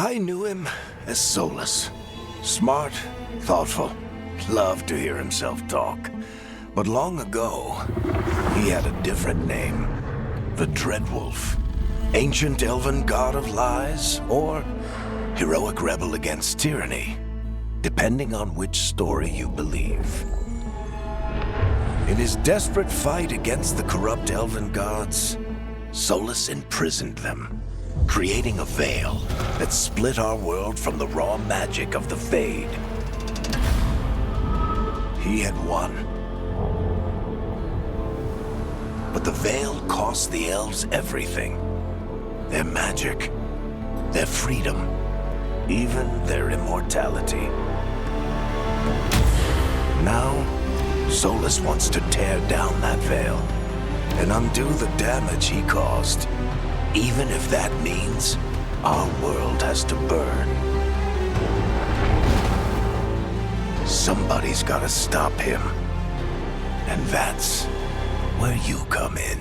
I knew him as Solus. Smart, thoughtful, loved to hear himself talk. But long ago, he had a different name. The Dreadwolf. Ancient elven god of lies, or heroic rebel against tyranny, depending on which story you believe. In his desperate fight against the corrupt elven gods, Solus imprisoned them, creating a veil that split our world from the raw magic of the Fade. He had won. But the veil cost the elves everything. Their magic, their freedom, even their immortality. Now, Solus wants to tear down that veil and undo the damage he caused, even if that means our world has to burn. Somebody's gotta stop him, and that's where you come in.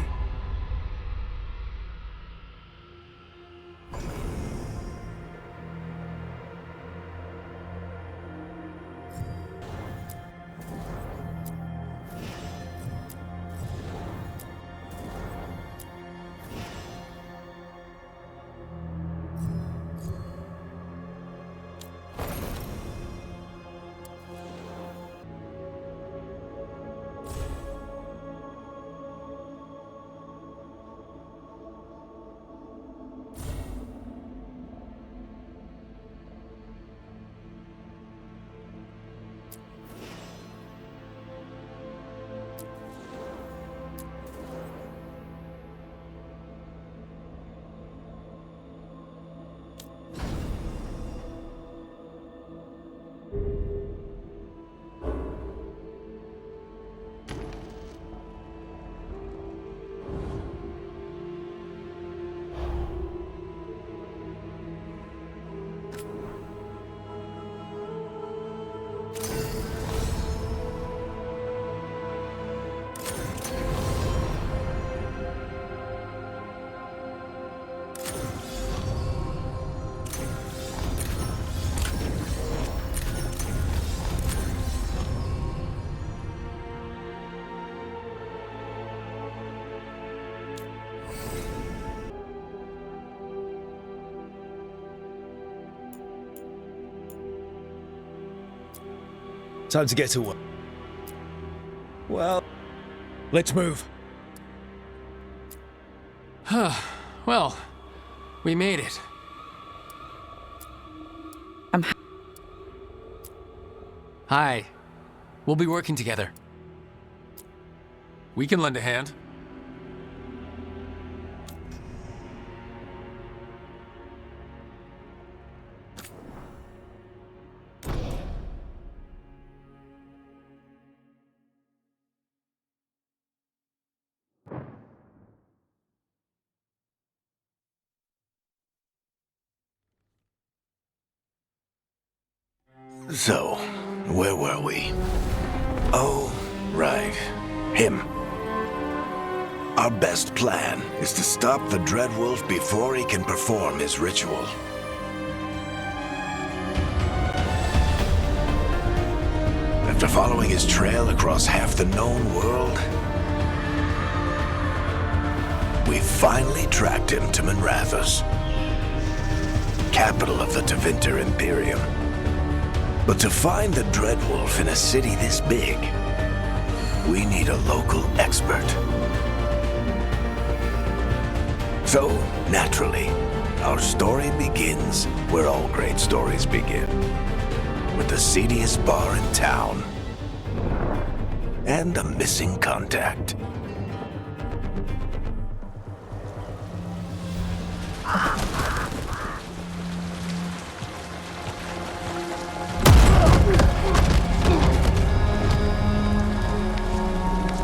Time to get to work. Well, let's move. Well, we made it. Hi. We'll be working together. We can lend a hand. So, where were we? Oh, right. Him. Our best plan is to stop the Dreadwolf before he can perform his ritual. After following his trail across half the known world, we finally tracked him to Minrathous, capital of the Tevinter Imperium. But to find the Dreadwolf in a city this big, we need a local expert. So, naturally, our story begins where all great stories begin. With the seediest bar in town and a missing contact.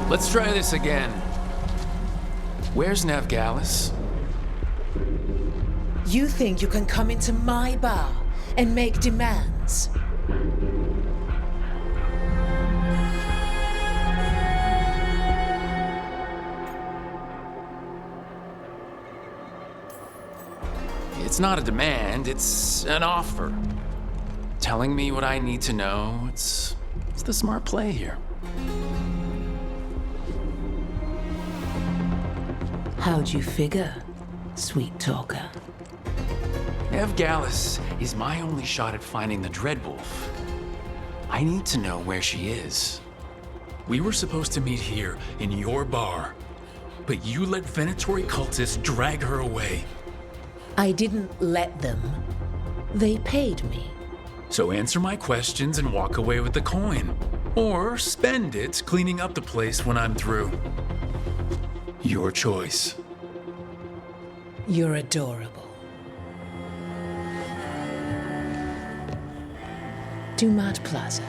Let's try this again. Where's Navgalis? You think you can come into my bar and make demands? It's not a demand, it's an offer. Telling me what I need to know, it's the smart play here. How'd you figure, sweet talker? Nev Gallus is my only shot at finding the Dreadwolf. I need to know where she is. We were supposed to meet here in your bar, but you let Venatori cultists drag her away. I didn't let them. They paid me. So answer my questions and walk away with the coin. Or spend it cleaning up the place when I'm through. Your choice. You're adorable. Dumart Plaza.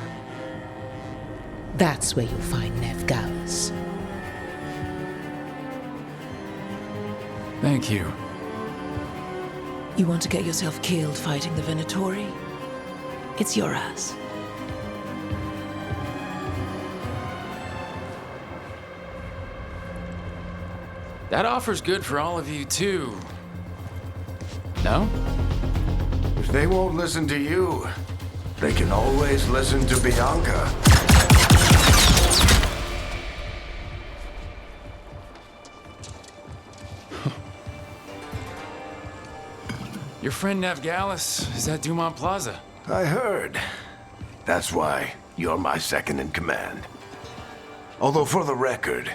That's where you'll find Nev Gallus. Thank you. You want to get yourself killed fighting the Venatori? It's your ass. That offer's good for all of you, too. No? If they won't listen to you, they can always listen to Bianca. Your friend Nev Gallus is at Dumont Plaza. I heard. That's why you're my second in command. Although for the record,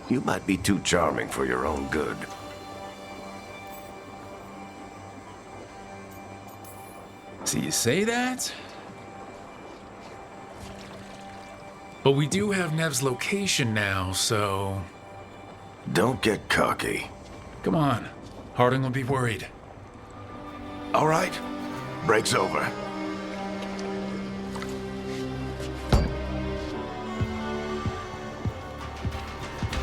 you might be too charming for your own good. So you say that? But we do have Nev's location now, so... Don't get cocky. Come on. Harding will be worried. All right, break's over.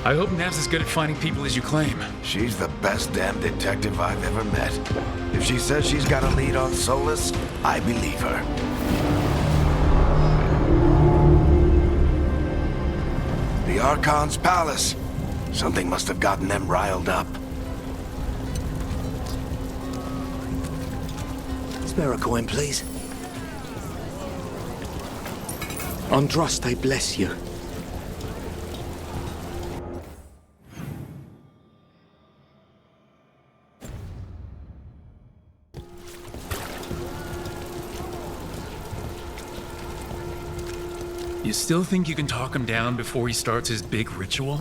I hope Nev's as good at finding people as you claim. She's the best damn detective I've ever met. If she says she's got a lead on Solus, I believe her. The Archon's palace. Something must have gotten them riled up. Spare a coin, please. Andraste, I bless you. You still think you can talk him down before he starts his big ritual?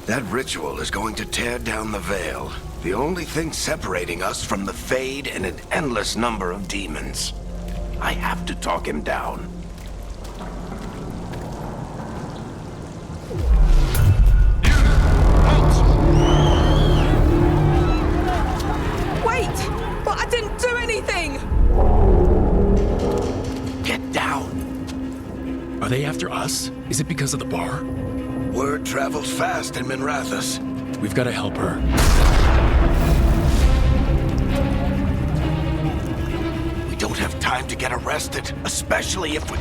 That ritual is going to tear down the veil. The only thing separating us from the Fade and an endless number of demons. I have to talk him down. Wait! But I didn't do anything! Get down. Are they after us? Is it because of the bar? Word travels fast in Minrathous. We've got to help her. We don't have time to get arrested, especially if we...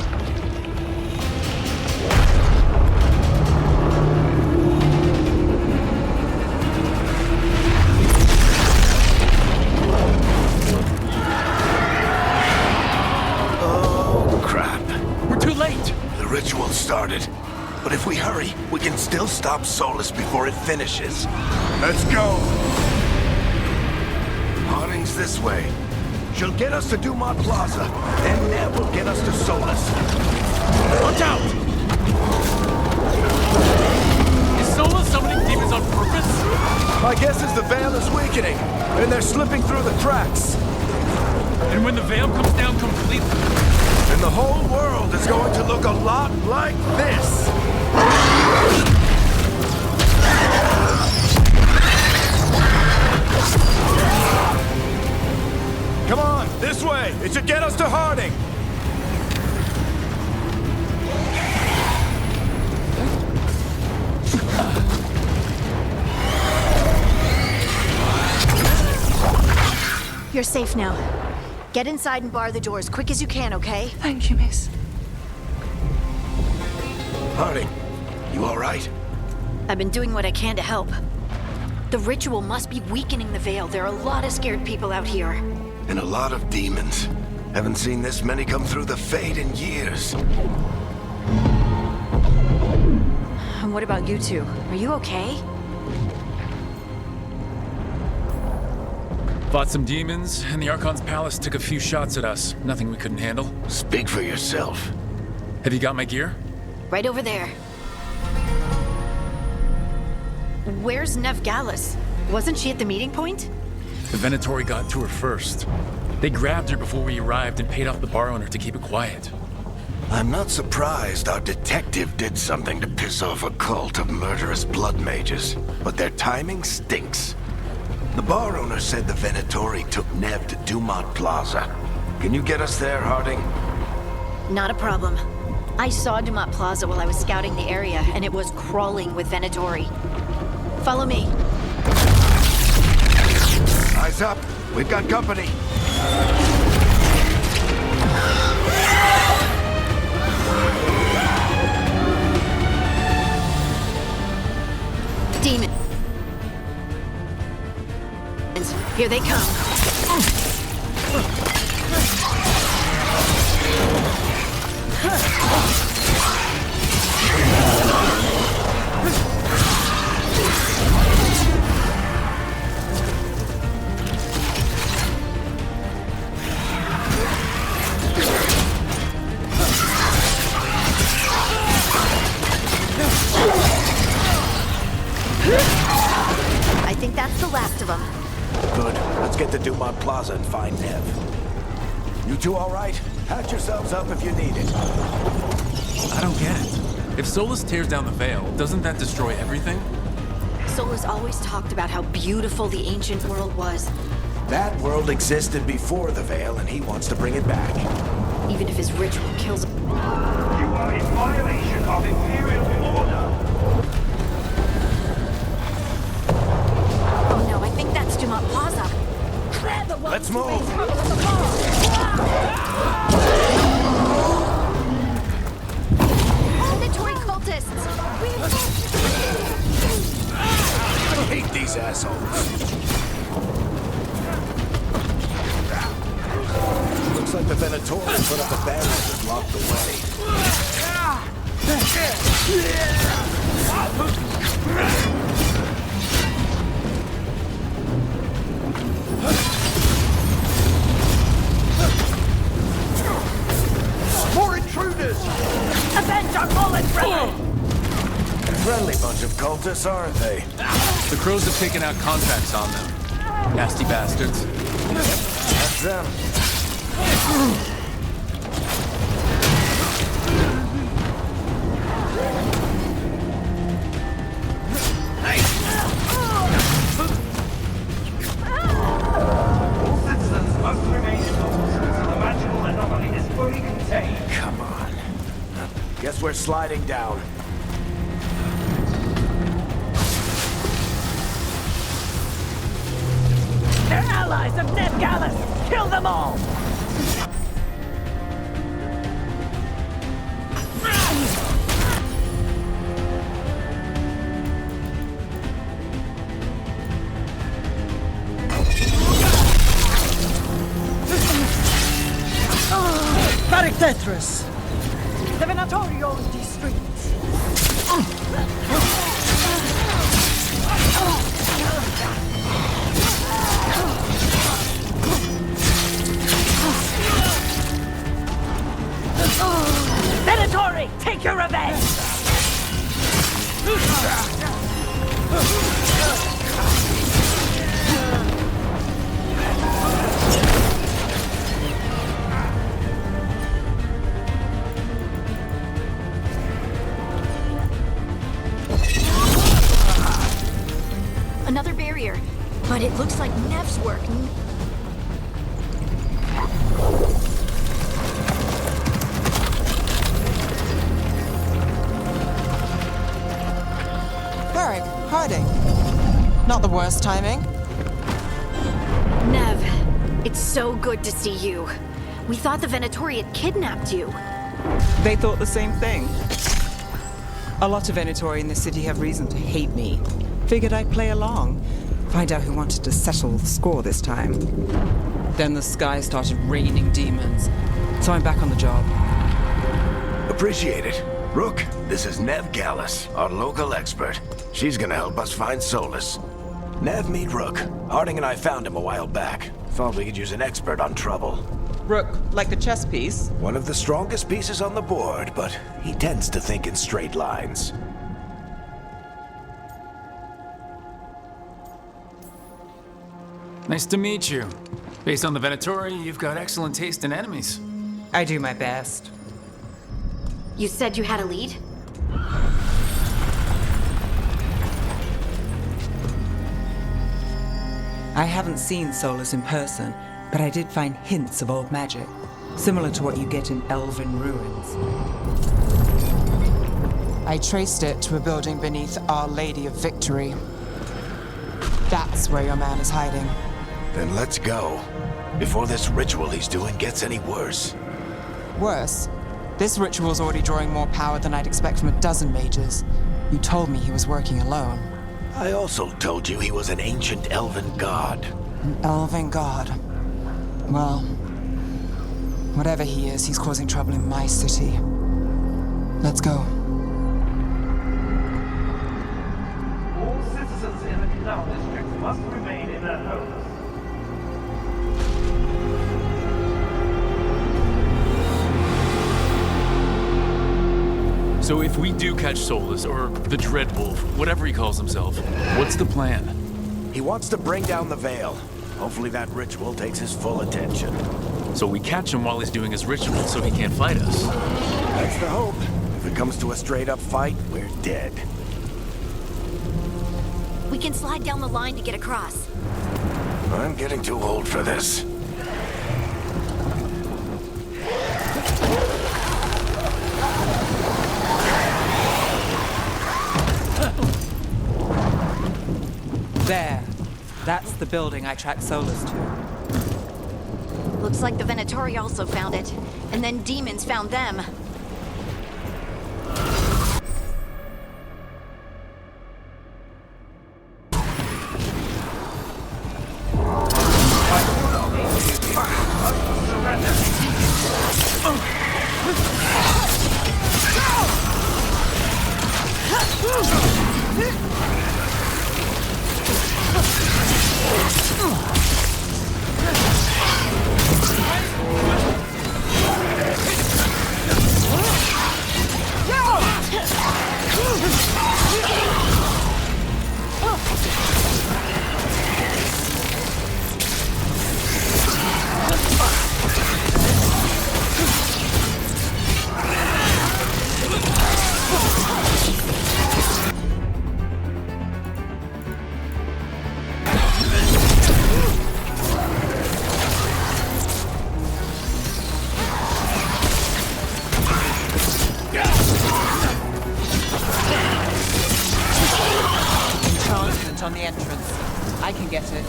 Oh, crap. We're too late! The ritual started. But if we hurry, we can still stop Solus before it finishes. Let's go! Harding's this way. She'll get us to Dumont Plaza, and Nev will get us to Solus. Watch out! Is Sola summoning demons on purpose? My guess is the veil is weakening, and they're slipping through the cracks. And when the veil comes down completely... And the whole world is going to look a lot like this. Come on, this way. It should get us to Harding. You're safe now. Get inside and bar the door as quick as you can, okay? Thank you, miss. Harding, you all right? I've been doing what I can to help. The ritual must be weakening the veil. There are a lot of scared people out here. and a lot of demons. Haven't seen this many come through the Fade in years. And what about you two? Are you okay? Fought some demons, and the Archon's palace took a few shots at us. Nothing we couldn't handle. Speak for yourself. Have you got my gear? Right over there. Where's Nev Gallus? Wasn't she at the meeting point? The Venatori got to her first. They grabbed her before we arrived and paid off the bar owner to keep it quiet. I'm not surprised our detective did something to piss off a cult of murderous blood mages, but their timing stinks. The bar owner said the Venatori took Nev to Dumont Plaza. Can you get us there, Harding? Not a problem. I saw Dumont Plaza while I was scouting the area, and it was crawling with Venatori. Follow me. Eyes up. We've got company. Demons. Here they come. I think that's the last of them. Good. Let's get to Dumont Plaza and find Nev. You two all right? Patch yourselves up if you need it. I don't get it. If Solus tears down the Veil, doesn't that destroy everything? Solus always talked about how beautiful the ancient world was, That world existed before the Veil, and he wants to bring it back. even if his ritual kills him. You are in violation of Imperial order. Oh no, I think that's Dumont Plaza. Let's move. Venatori cultists! I hate these assholes. Looks like the Venatori put up a barrier and blocked the way. More intruders! Avenge our fallen brethren! Friendly bunch of cultists, aren't they? The crows have taken out contracts on them. Nasty bastards. That's them. All citizens must remain indoors until the magical anomaly is fully contained. Come on. Guess we're sliding down. They're allies of Nev Gallus! Kill them all! Tetris. The Venatori own these streets. Venatori, take your revenge! Another barrier, but it looks like Nev's work. Varric, Harding. Not the worst timing. Nev, it's so good to see you. We thought the Venatori had kidnapped you. They thought the same thing. A lot of Venatori in the city have reason to hate me. Figured I'd play along. Find out who wanted to settle the score this time. Then the sky started raining demons, so I'm back on the job. Appreciate it. Rook, this is Nev Gallus, our local expert. She's gonna help us find Solus. Nev, meet Rook. Harding and I found him a while back. Thought we could use an expert on trouble. Rook, like the chess piece? One of the strongest pieces on the board, but he tends to think in straight lines. Nice to meet you. Based on the Venatori, you've got excellent taste in enemies. I do my best. You said you had a lead? I haven't seen Solus in person, but I did find hints of old magic, similar to what you get in elven ruins. I traced it to a building beneath Our Lady of Victory. That's where your man is hiding. Then let's go. Before this ritual he's doing gets any worse. Worse, this ritual's already drawing more power than I'd expect from a dozen mages. You told me he was working alone. I also told you he was an ancient elven god. An elven god. Well, whatever he is, he's causing trouble in my city. Let's go. All citizens in the Canal District must remain in their homes. So if we do catch Solus, or the Dreadwolf, whatever he calls himself, what's the plan? He wants to bring down the Veil. Hopefully that ritual takes his full attention. So we catch him while he's doing his ritual so he can't fight us. That's the hope. If it comes to a straight-up fight, we're dead. We can slide down the line to get across. I'm getting too old for this. There. That's the building I tracked Solus to. Looks like the Venatori also found it, and then demons found them. On the entrance. I can get it.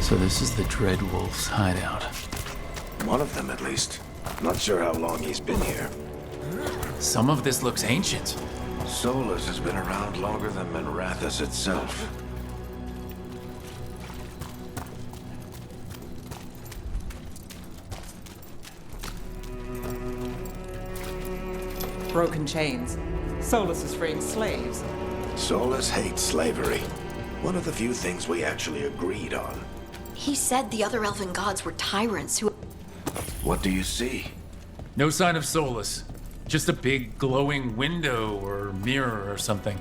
So this is the Dreadwolf's hideout. One of them, at least. Not sure how long he's been here. Some of this looks ancient. Solus has been around longer than Minrathous itself. Broken chains. Solus is freeing slaves. Solus hates slavery. One of the few things we actually agreed on. He said the other elven gods were tyrants who... What do you see? No sign of Solus. Just a big glowing window or mirror or something.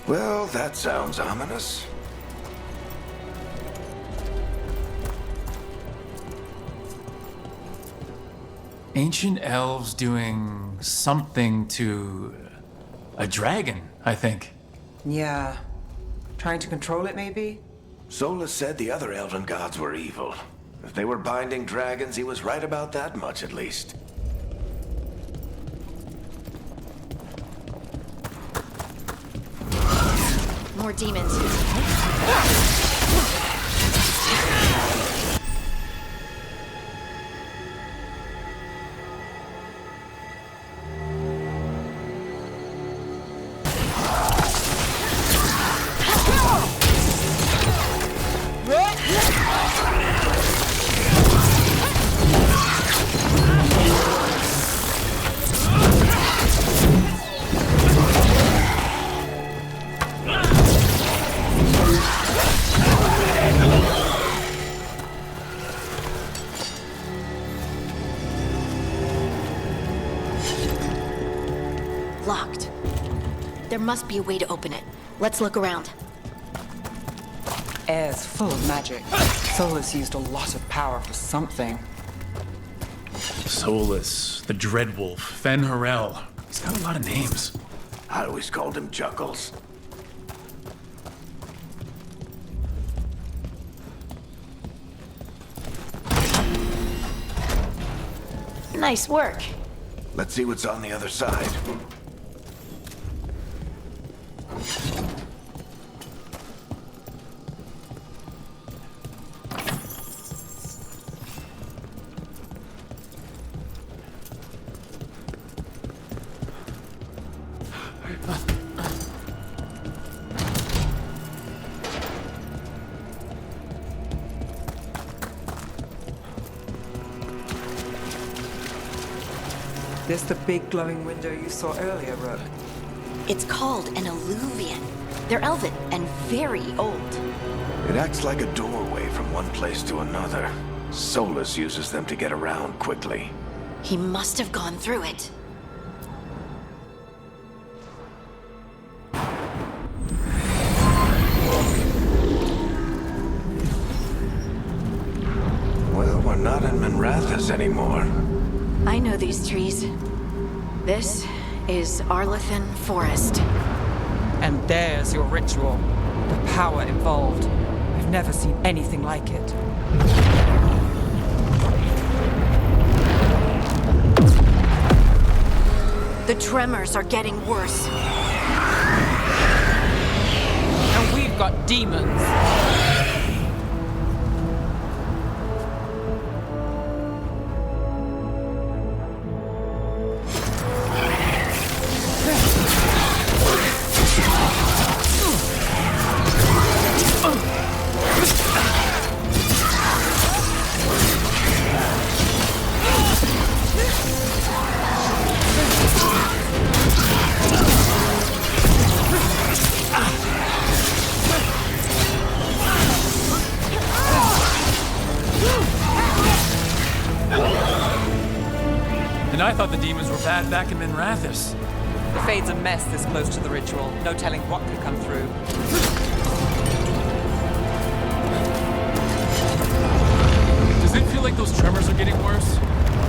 Well, that sounds ominous. Ancient elves doing something to a dragon, I think. Yeah. Trying to control it, maybe? Solus said the other elven gods were evil. If they were binding dragons, he was right about that much, at least. More demons. locked. There must be a way to open it. Let's look around. Air's full of magic. Solus used a lot of power for something. Solus, the Dreadwolf, Fen-Harel. He's got a lot of names. I always called him Chuckles. Nice work. Let's see what's on the other side. This the big glowing window you saw earlier, Rook? It's called an alluvian. They're elven and very old. It acts like a doorway from one place to another. Solus uses them to get around quickly. He must have gone through it. Well, we're not in Minrathous anymore. I know these trees. This is Arlethan Forest. And there's your ritual. The power involved. I've never seen anything like it. The tremors are getting worse. And we've got demons. And I thought the demons were bad back in Minrathous. The Fade's a mess this close to the ritual. No telling what could come through. Does it feel like those tremors are getting worse?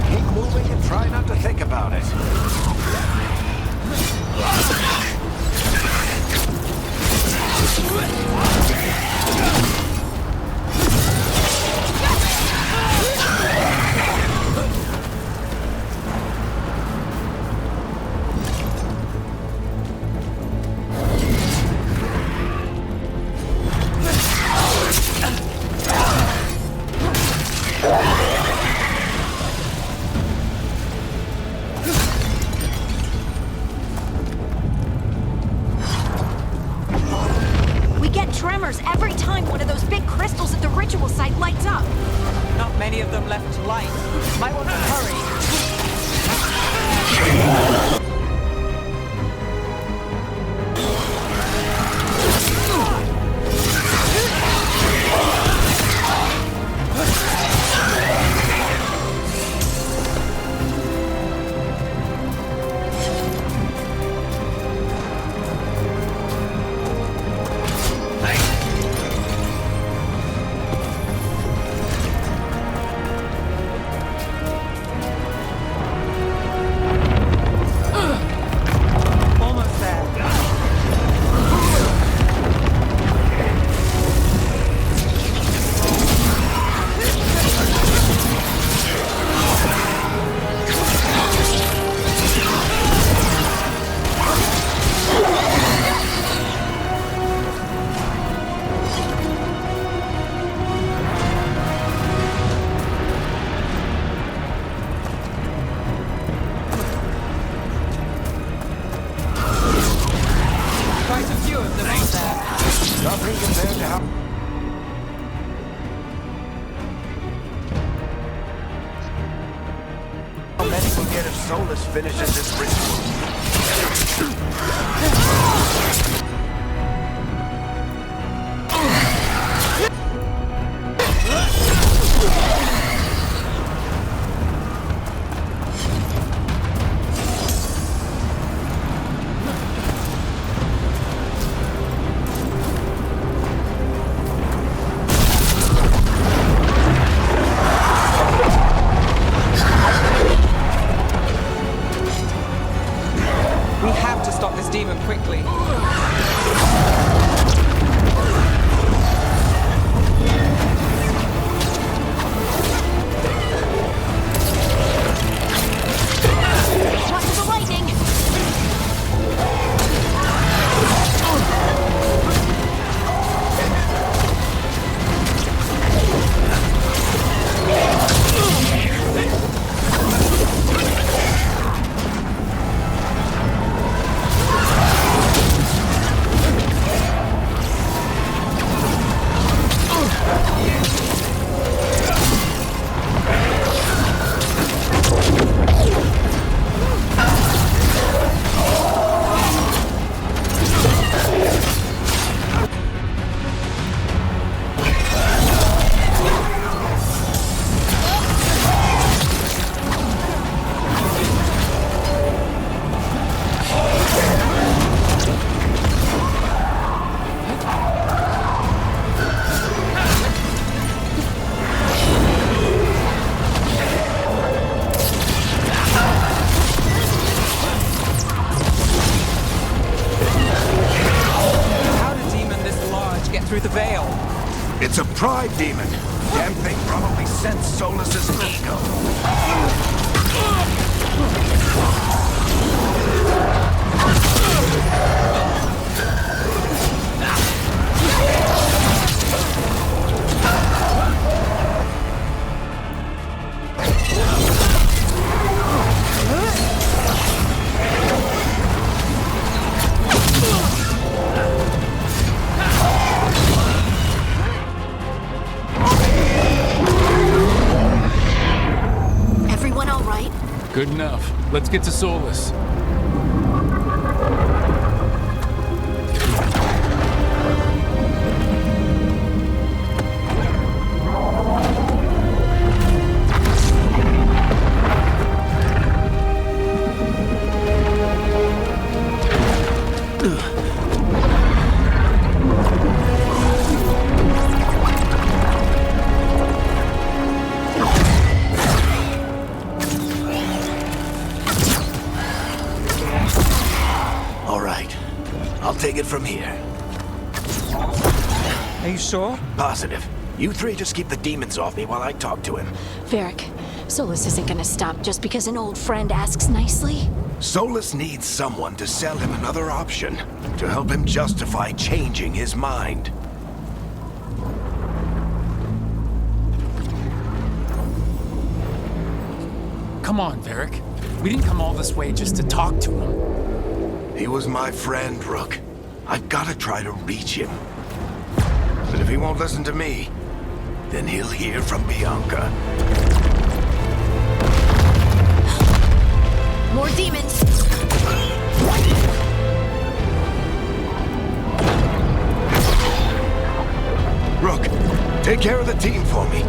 Keep moving and try not to think about it. Tremors every time one of those big crystals at the ritual site lights up. Not many of them left to light. Might want to hurry. Solus finishes this ritual. We have to stop this demon quickly. Watch the lightning! Through the veil. It's a pride demon. Damn thing probably sensed Solus's ego. Good enough. Let's get to Solus. Take it from here. Are you sure? Positive. You three just keep the demons off me while I talk to him. Varric, Solus isn't gonna stop just because an old friend asks nicely. Solus needs someone to sell him another option, to help him justify changing his mind. Come on, Varric. We didn't come all this way just to talk to him. He was my friend, Rook. I've got to try to reach him. But if he won't listen to me, then he'll hear from Bianca. More demons! Rook, take care of the team for me.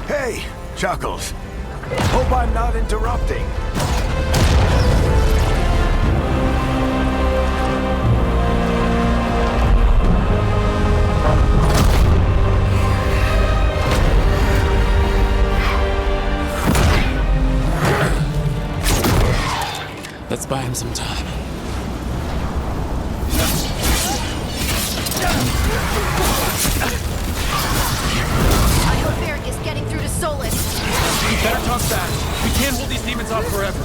Hey, Chuckles. Hope I'm not interrupting. Let's buy him some time. I hope Varric is getting through to Solus. We better talk fast. We can't hold these demons off forever.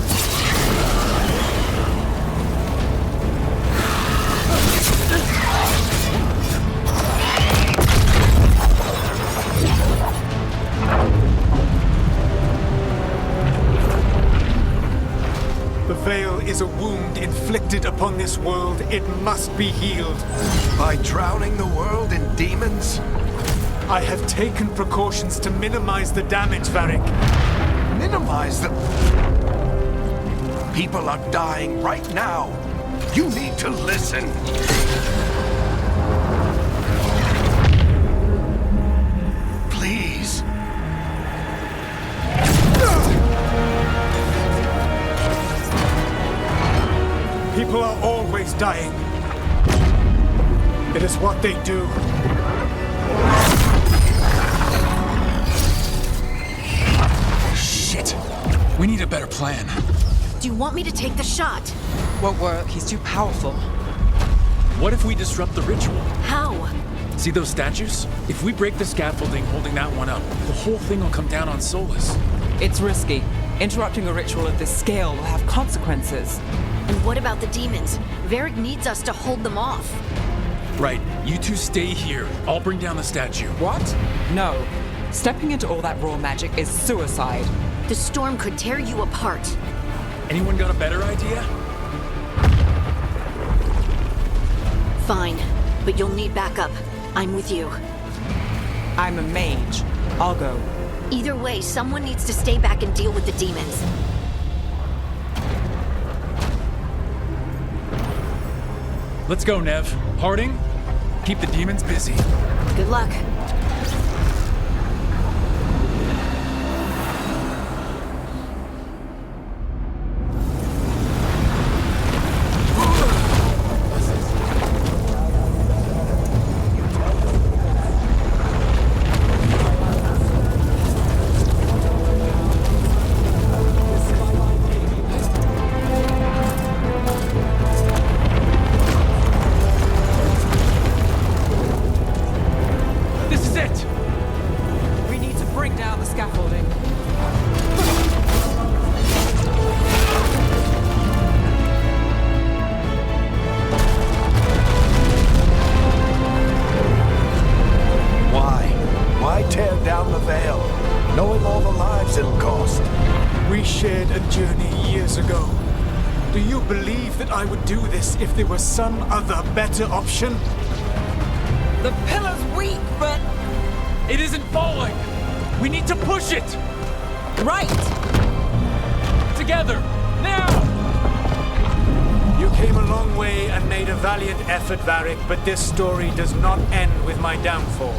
The Veil is a wound inflicted upon this world. It must be healed. By drowning the world in demons? I have taken precautions to minimize the damage, Varric. Minimize the... People are dying right now. You need to listen. Please. People are always dying. It is what they do. better plan. Do you want me to take the shot? Won't work. He's too powerful. What if we disrupt the ritual? How? See those statues? If we break the scaffolding holding that one up, the whole thing will come down on Solus. It's risky. Interrupting a ritual of this scale will have consequences. And what about the demons? Varric needs us to hold them off. Right, you two stay here. I'll bring down the statue. What? No. Stepping into all that raw magic is suicide. The storm could tear you apart. Anyone got a better idea? Fine, but you'll need backup. I'm with you. I'm a mage. I'll go. Either way, someone needs to stay back and deal with the demons. Let's go, Nev. Harding, keep the demons busy. Good luck. If there was some other better option? The pillar's weak, but... It isn't falling! We need to push it! Right! Together! Now! You came a long way and made a valiant effort, Varric, but this story does not end with my downfall.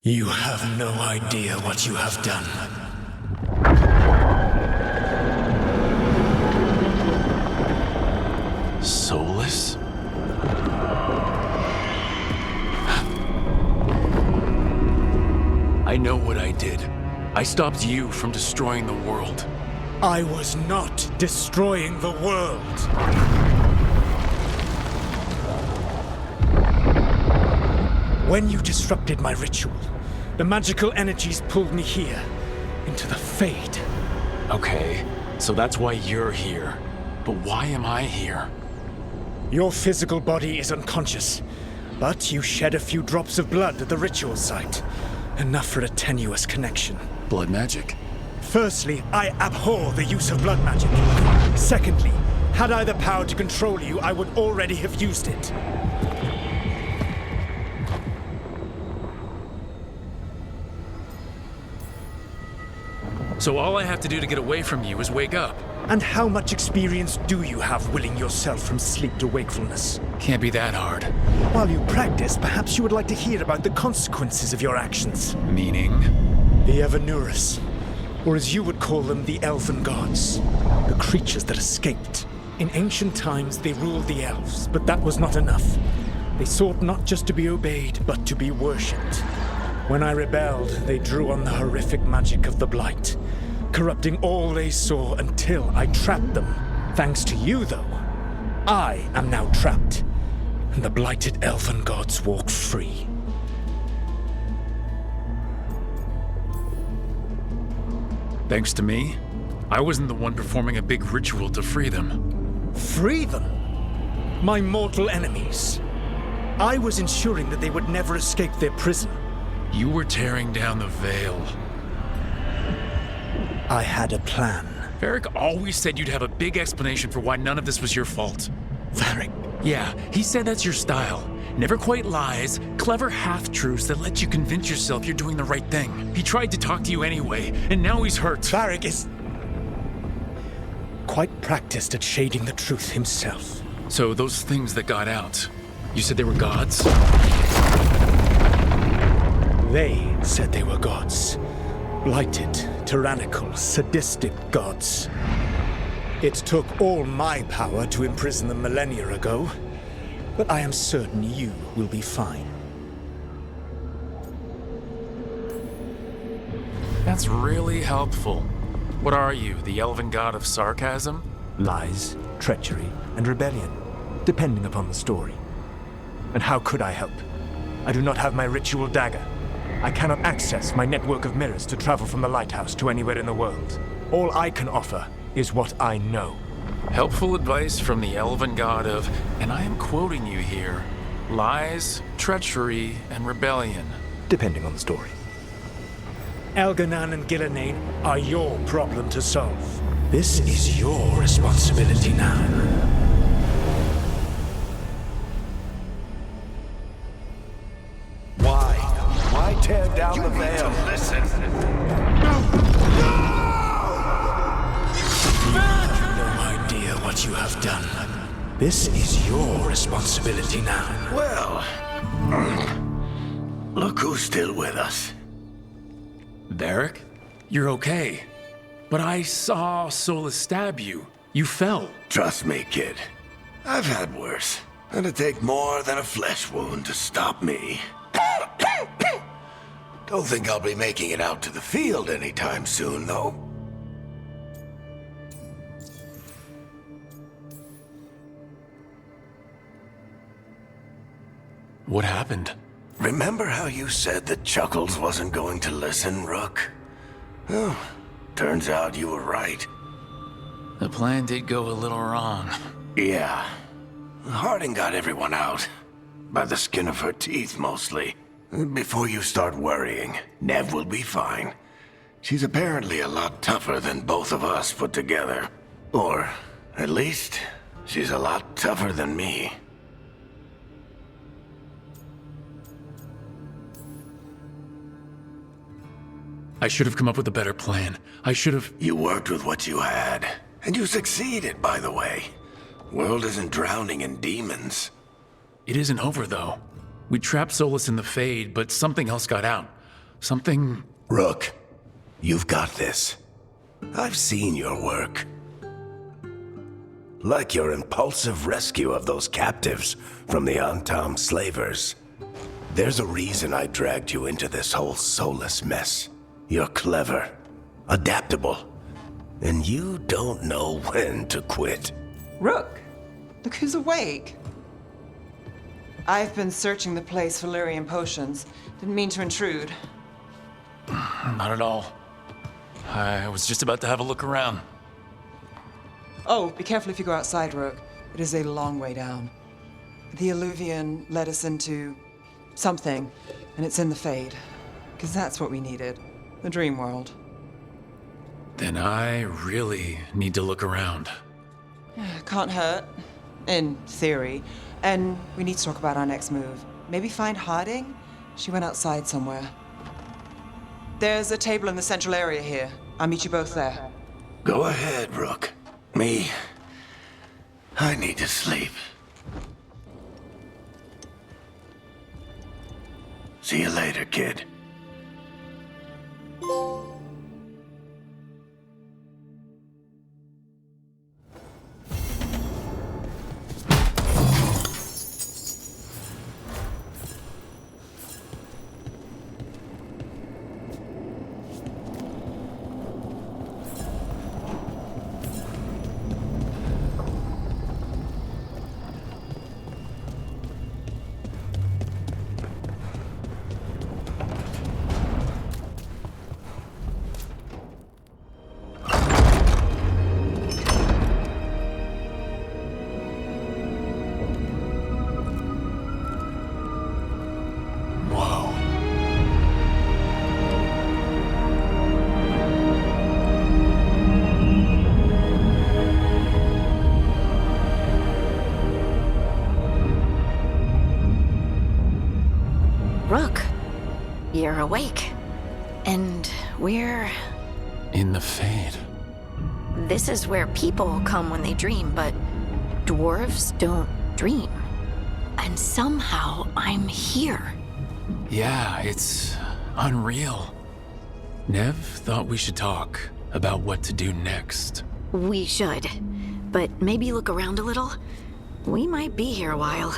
You have no idea what you have done. Solus? I know what I did. I stopped you from destroying the world. I was not destroying the world. When you disrupted my ritual, the magical energies pulled me here, into the Fade. Okay, so that's why you're here. But why am I here? Your physical body is unconscious, but you shed a few drops of blood at the ritual site. Enough for a tenuous connection. Blood magic? Firstly, I abhor the use of blood magic. Secondly, had I the power to control you, I would already have used it. So all I have to do to get away from you is wake up. And how much experience do you have willing yourself from sleep to wakefulness? Can't be that hard. While you practice, perhaps you would like to hear about the consequences of your actions. Meaning? The Evanurus, or as you would call them, the Elven Gods. The creatures that escaped. In ancient times, they ruled the elves, but that was not enough. They sought not just to be obeyed, but to be worshipped. When I rebelled, they drew on the horrific magic of the Blight, corrupting all they saw until I trapped them. Thanks to you, though, I am now trapped, and the blighted Elven Gods walk free. Thanks to me, I wasn't the one performing a big ritual to free them. Free them? My mortal enemies. I was ensuring that they would never escape their prison. You were tearing down the Veil. I had a plan. Varric always said you'd have a big explanation for why none of this was your fault. Varric? Yeah, he said that's your style. Never quite lies, clever half-truths that let you convince yourself you're doing the right thing. He tried to talk to you anyway, and now he's hurt. Varric is quite practiced at shading the truth himself. So those things that got out, you said they were gods? They said they were gods. Blighted, tyrannical, sadistic gods. It took all my power to imprison them millennia ago, but I am certain you will be fine. That's really helpful. What are you, the elven god of sarcasm? Lies, treachery, and rebellion, depending upon the story. And how could I help? I do not have my ritual dagger. I cannot access my network of mirrors to travel from the lighthouse to anywhere in the world. All I can offer is what I know. Helpful advice from the elven god of, and I am quoting you here, lies, treachery, and rebellion. Depending on the story. Elganan and Gillenane are your problem to solve. This is your responsibility now. Why tear down the veil? Listen. No idea what you have done. This is your responsibility now. Well, look who's still with us. Varric, you're okay. But I saw Solus stab you. You fell. Trust me, kid. I've had worse. It'd take more than a flesh wound to stop me. Don't think I'll be making it out to the field anytime soon, though. What happened? Remember how you said that Chuckles wasn't going to listen, Rook? Well, turns out you were right. The plan did go a little wrong. Yeah. Harding got everyone out. By the skin of her teeth, mostly. Before you start worrying, Nev will be fine. She's apparently a lot tougher than both of us put together. Or, at least, she's a lot tougher than me. I should have come up with a better plan. I should have... You worked with what you had. And you succeeded, by the way. World isn't drowning in demons. It isn't over, though. We trapped Solus in the Fade, but something else got out. Something... Rook, you've got this. I've seen your work. Like your impulsive rescue of those captives from the Antam slavers. There's a reason I dragged you into this whole Solus mess. You're clever, adaptable, and you don't know when to quit. Rook, look who's awake. I've been searching the place for lyrium potions. Didn't mean to intrude. Not at all. I was just about to have a look around. Oh, be careful if you go outside, Rook. It is a long way down. The Illuvian led us into something, and it's in the Fade. Because that's what we needed. The dream world. Then I really need to look around. Can't hurt. In theory. And we need to talk about our next move. Maybe find Harding? She went outside somewhere. There's a table in the central area here. I'll meet you both there. Go ahead, Rook. Me, I need to sleep. See you later, kid. Rook, you're awake. And we're... In the Fade. This is where people come when they dream, but dwarves don't dream. And somehow I'm here. Yeah, it's unreal. Nev thought we should talk about what to do next. We should. But maybe look around a little. We might be here a while.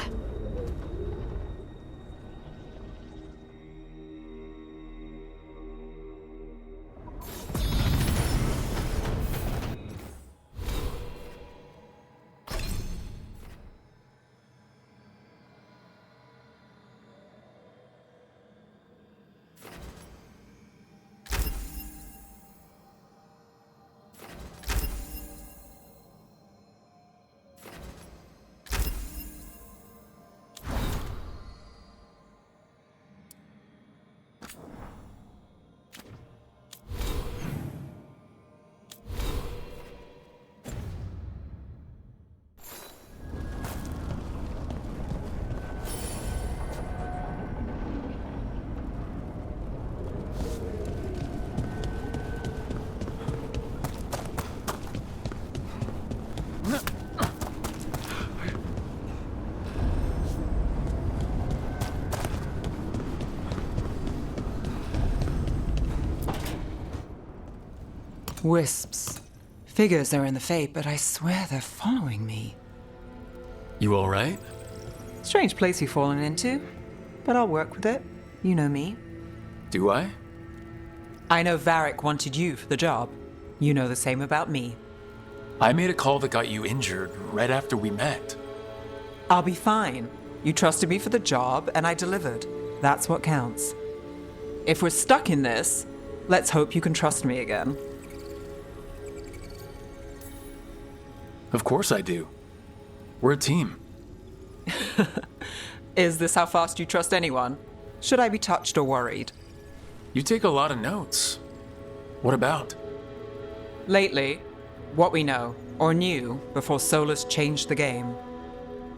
Wisps. Figures are in the Fade, but I swear they're following me. You all right? Strange place you've fallen into, but I'll work with it. You know me. Do I? I know Varric wanted you for the job. You know the same about me. I made a call that got you injured right after we met. I'll be fine. You trusted me for the job, and I delivered. That's what counts. If we're stuck in this, let's hope you can trust me again. Of course I do. We're a team. Is this how fast you trust anyone? Should I be touched or worried? You take a lot of notes. What about? Lately, what we know, or knew, before Solus changed the game.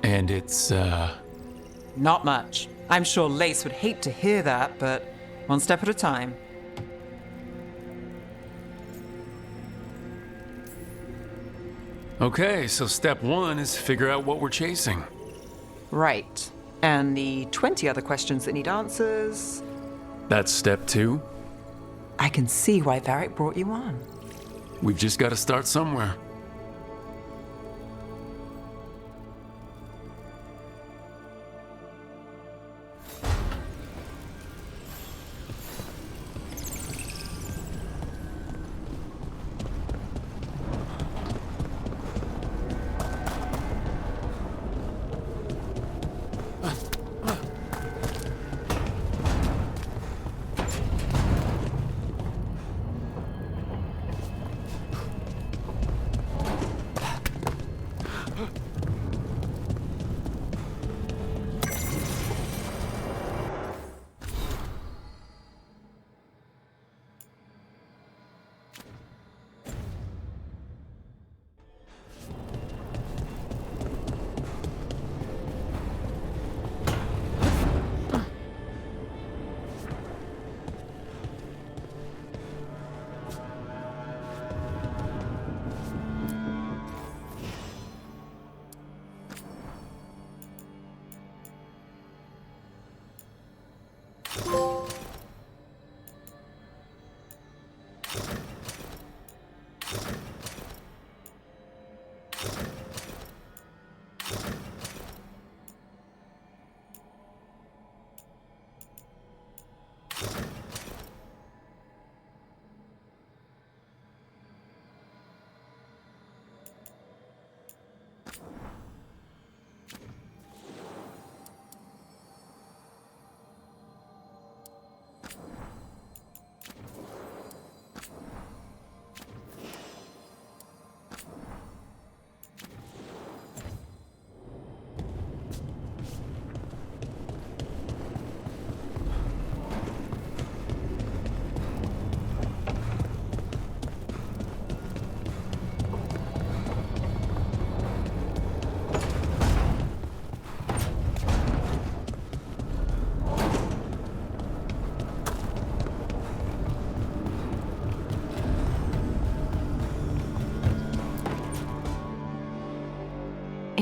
And it's, Not much. I'm sure Lace would hate to hear that, but one step at a time. Okay, so step one is figure out what we're chasing. Right. And the 20 other questions that need answers... That's step two. I can see why Varric brought you on. We've just got to start somewhere.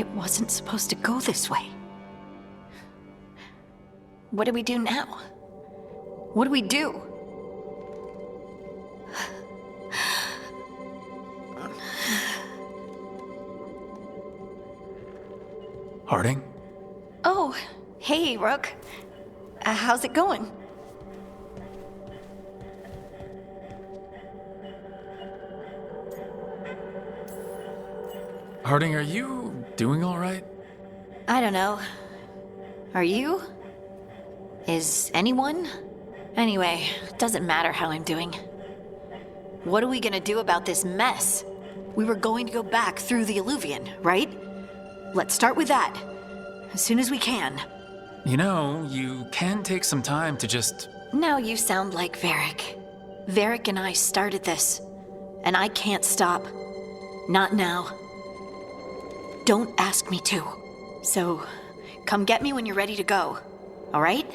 It wasn't supposed to go this way. What do we do now? What do we do? Harding? Oh, hey, Rook. How's it going? Harding, are you doing all right? I don't know. Are you? Is anyone? Anyway, doesn't matter how I'm doing. What are we gonna do about this mess? We were going to go back through the Alluvion, right? Let's start with that. As soon as we can. You know, you can take some time to just... Now you sound like Varric. Varric and I started this, and I can't stop. Not now. Don't ask me to. So, come get me when you're ready to go, all right?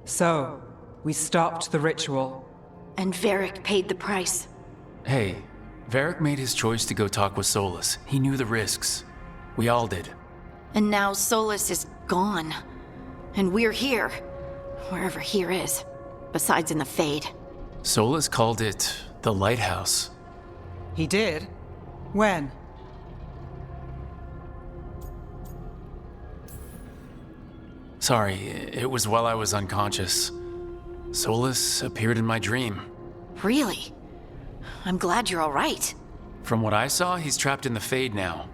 So, we stopped the ritual. And Varric paid the price. Hey, Varric made his choice to go talk with Solus. He knew the risks. We all did. And now Solus is gone. And we're here. Wherever here is. Besides in the Fade. Solus called it the Lighthouse. He did? When? Sorry, it was while I was unconscious. Solus appeared in my dream. Really? I'm glad you're all right. From what I saw, he's trapped in the Fade now.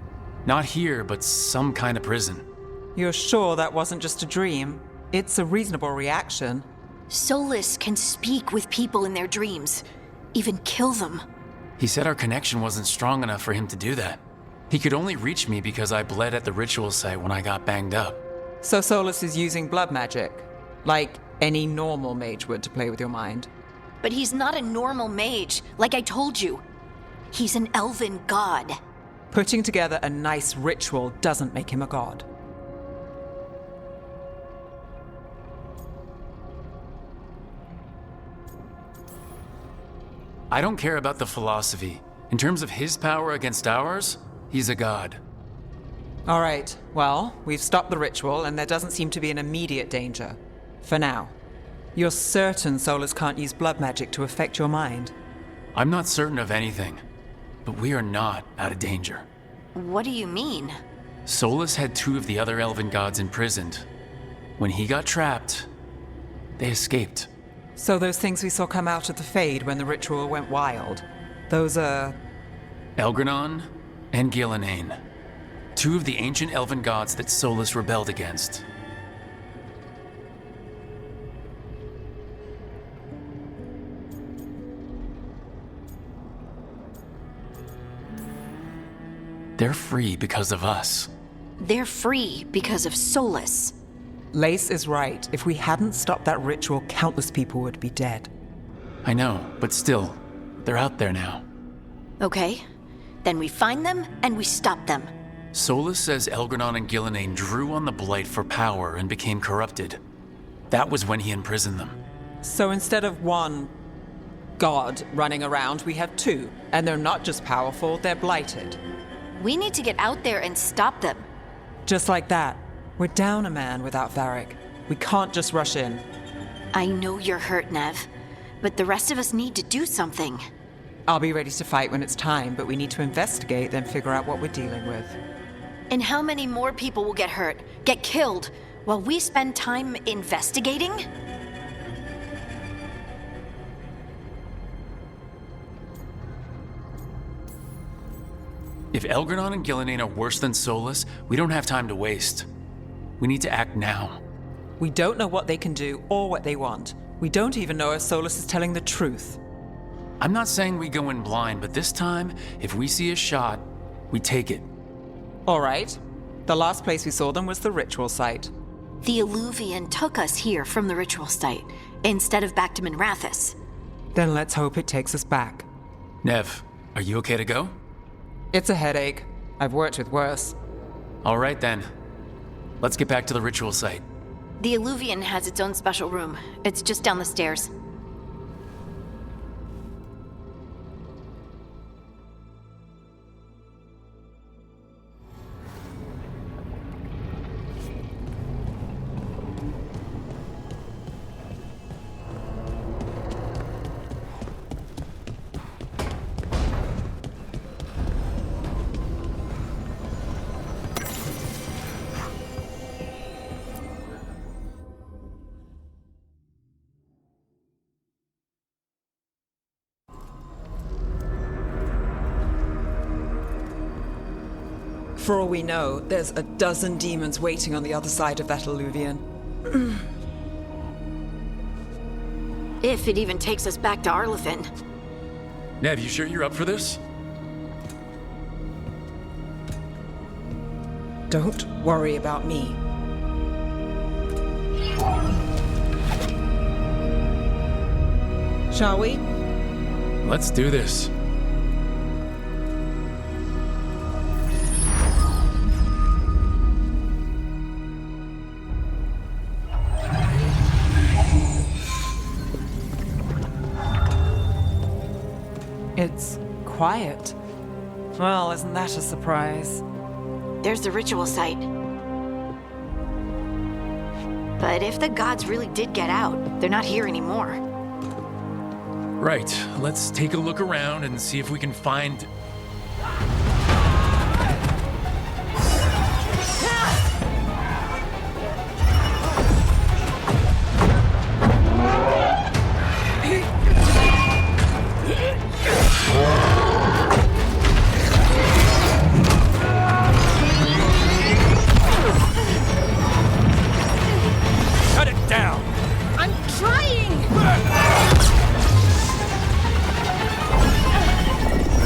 Not here, but some kind of prison. You're sure that wasn't just a dream? It's a reasonable reaction. Solus can speak with people in their dreams. Even kill them. He said our connection wasn't strong enough for him to do that. He could only reach me because I bled at the ritual site when I got banged up. So Solus is using blood magic, like any normal mage would to play with your mind. But he's not a normal mage, like I told you. He's an elven god. Putting together a nice ritual doesn't make him a god. I don't care about the philosophy. In terms of his power against ours, he's a god. All right, well, we've stopped the ritual and there doesn't seem to be an immediate danger. For now. You're certain Solus can't use blood magic to affect your mind? I'm not certain of anything, but we are not out of danger. What do you mean? Solus had 2 of the other elven gods imprisoned. When he got trapped, they escaped. So those things we saw come out of the Fade when the ritual went wild, those are... Elgranon and Gillenane. 2 of the ancient elven gods that Solus rebelled against. They're free because of us. They're free because of Solus. Lace is right. If we hadn't stopped that ritual, countless people would be dead. I know, but still, they're out there now. Okay, then we find them and we stop them. Solus says Elgranon and Gillenane drew on the Blight for power and became corrupted. That was when he imprisoned them. So instead of one god running around, we have 2. And they're not just powerful, they're blighted. We need to get out there and stop them. Just like that. We're down a man without Varric. We can't just rush in. I know you're hurt, Nev, but the rest of us need to do something. I'll be ready to fight when it's time, but we need to investigate, then figure out what we're dealing with. And how many more people will get hurt, get killed, while we spend time investigating? If Elgranon and Gillenane are worse than Solus, we don't have time to waste. We need to act now. We don't know what they can do or what they want. We don't even know if Solus is telling the truth. I'm not saying we go in blind, but this time, if we see a shot, we take it. All right. The last place we saw them was the ritual site. The Illuvian took us here from the ritual site, instead of back to Minrathous. Then let's hope it takes us back. Nev, are you okay to go? It's a headache. I've worked with worse. All right then. Let's get back to the ritual site. The Illuvian has its own special room. It's just down the stairs. For all we know, there's a dozen demons waiting on the other side of that Illuvian. If it even takes us back to Arlethan. Nev, you sure you're up for this? Don't worry about me. Shall we? Let's do this. It's quiet. Well, isn't that a surprise? There's the ritual site. But if the gods really did get out, they're not here anymore. Right, let's take a look around and see if we can find... Cut it down! I'm trying!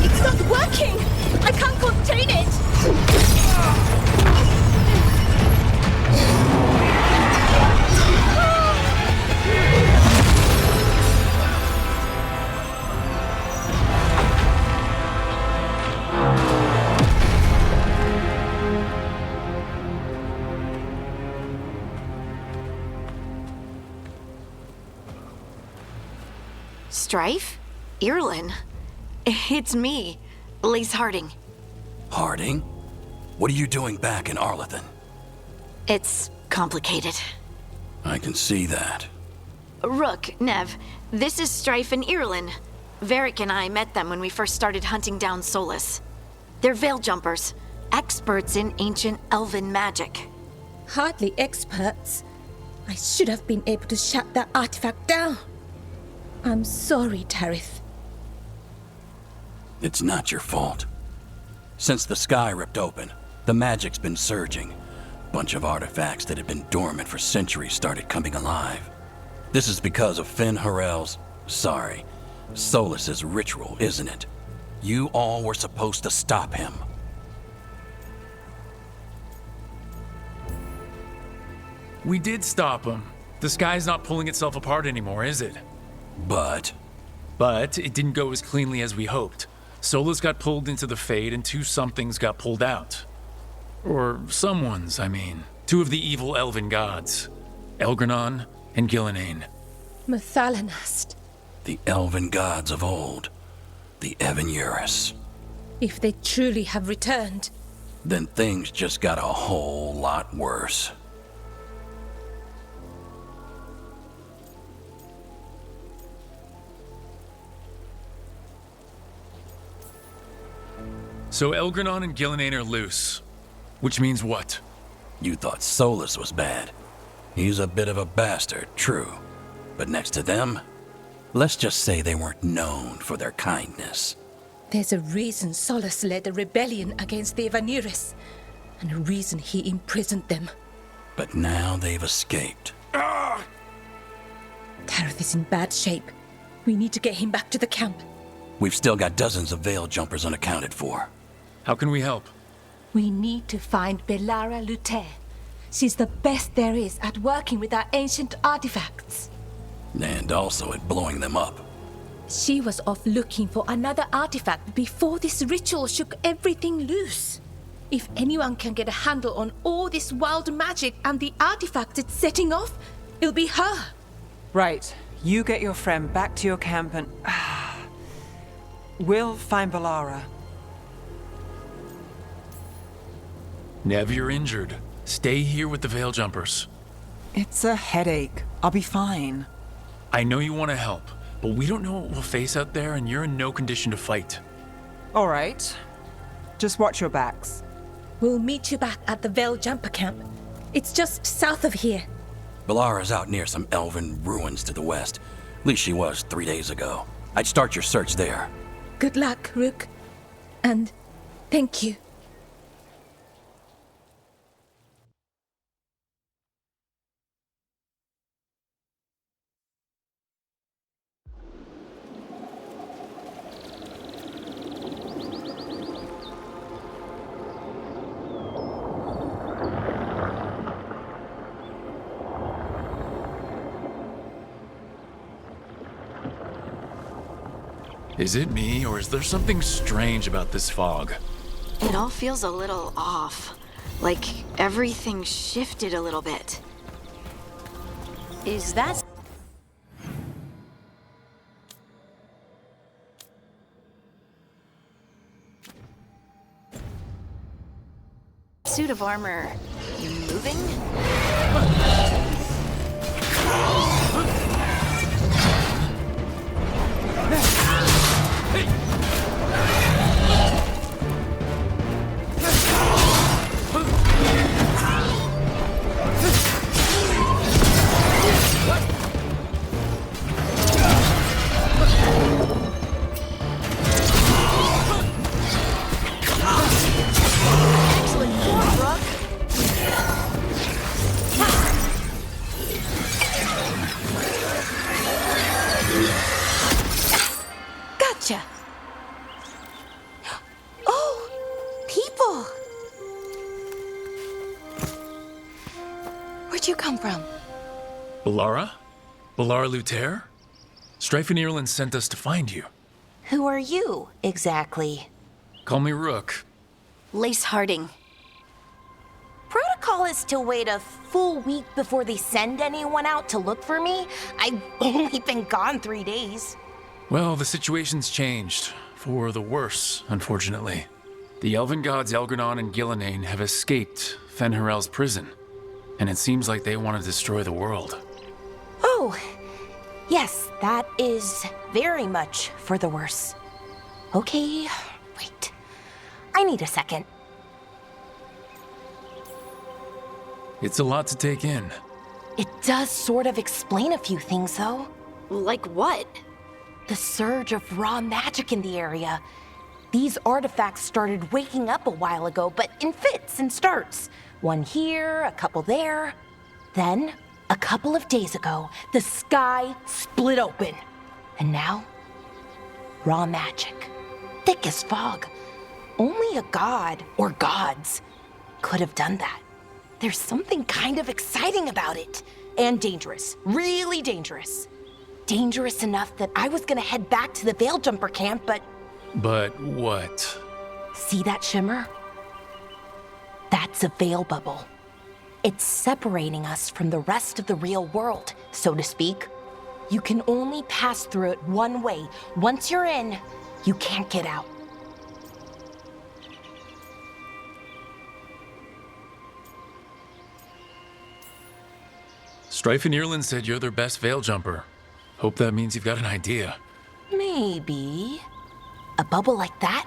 It's not working! I can't contain it! Strife? Irlin? It's me, Lace Harding. Harding? What are you doing back in Arlethan? It's complicated. I can see that. Rook, Nev, this is Strife and Irlin. Varric and I met them when we first started hunting down Solus. They're veil jumpers, experts in ancient elven magic. Hardly experts. I should have been able to shut that artifact down. I'm sorry, Tarith. It's not your fault. Since the sky ripped open, the magic's been surging. Bunch of artifacts that had been dormant for centuries started coming alive. This is because of Finn Harel's... Solus's ritual, isn't it? You all were supposed to stop him. We did stop him. The sky's not pulling itself apart anymore, is it? But it didn't go as cleanly as we hoped. Solus got pulled into the Fade and two somethings got pulled out. Or someone's, I mean. Two of the evil elven gods. Elgranon and Gillenane. Mathalanast. the elven gods of old, the Evan-Urus. If they truly have returned, Then things just got a whole lot worse. So Elgranon and Gillenane are loose. Which means what? You thought Solus was bad. He's a bit of a bastard, true. But next to them, let's just say they weren't known for their kindness. there's a reason Solus led a rebellion against the Evan-Urus, and a reason he imprisoned them. But now they've escaped. Tareth is in bad shape. We need to get him back to the camp. We've still got dozens of veil jumpers unaccounted for. How can we help? We need to find Belara Luther. She's the best there is at working with our ancient artifacts. And also at blowing them up. She was off looking for another artifact before this ritual shook everything loose. If anyone can get a handle on all this wild magic and the artifacts it's setting off, it'll be her. Right. You get your friend back to your camp and... we'll find Belara. Nev, you're injured. Stay here with the veil jumpers. It's a headache. I'll be fine. I know you want to help, but we don't know what we'll face out there, and you're in no condition to fight. All right. Just watch your backs. We'll meet you back at the Veil Jumper camp. It's just south of here. Belara's out near some elven ruins to the west. At least she was 3 days ago. I'd start your search there. Good luck, Rook. And thank you. Is it me, or is there something strange about this fog? It all feels a little off. Like everything shifted a little bit. Is that... suit of armor moving? Gotcha. Oh, people. Where'd you come from? Belara? Belara Luther? Strife and Ireland sent us to find you. Who are you, exactly? Call me Rook. Lace Harding. Protocol is to wait a full week before they send anyone out to look for me. I've only been gone 3 days. Well, the situation's changed. For the worse, unfortunately. The elven gods Elgranon and Gillenane have escaped Fen'Harel's prison. And it seems like they want to destroy the world. Oh, yes, that is very much for the worse. Okay, wait. I need a second. It's a lot to take in. It does sort of explain a few things, though. Like what? The surge of raw magic in the area. These artifacts started waking up a while ago, but in fits and starts. One here, a couple there. Then, a couple of days ago, the sky split open. And now, raw magic. Thick as fog. Only a god, or gods, could have done that. There's something kind of exciting about it. And dangerous. Really dangerous. Dangerous enough that I was gonna head back to the Veil Jumper camp, but... But what? See that shimmer? That's a veil bubble. It's separating us from the rest of the real world, so to speak. You can only pass through it one way. Once you're in, you can't get out. Strife and Ireland said you're their best veil jumper. Hope that means you've got an idea. Maybe. A bubble like that?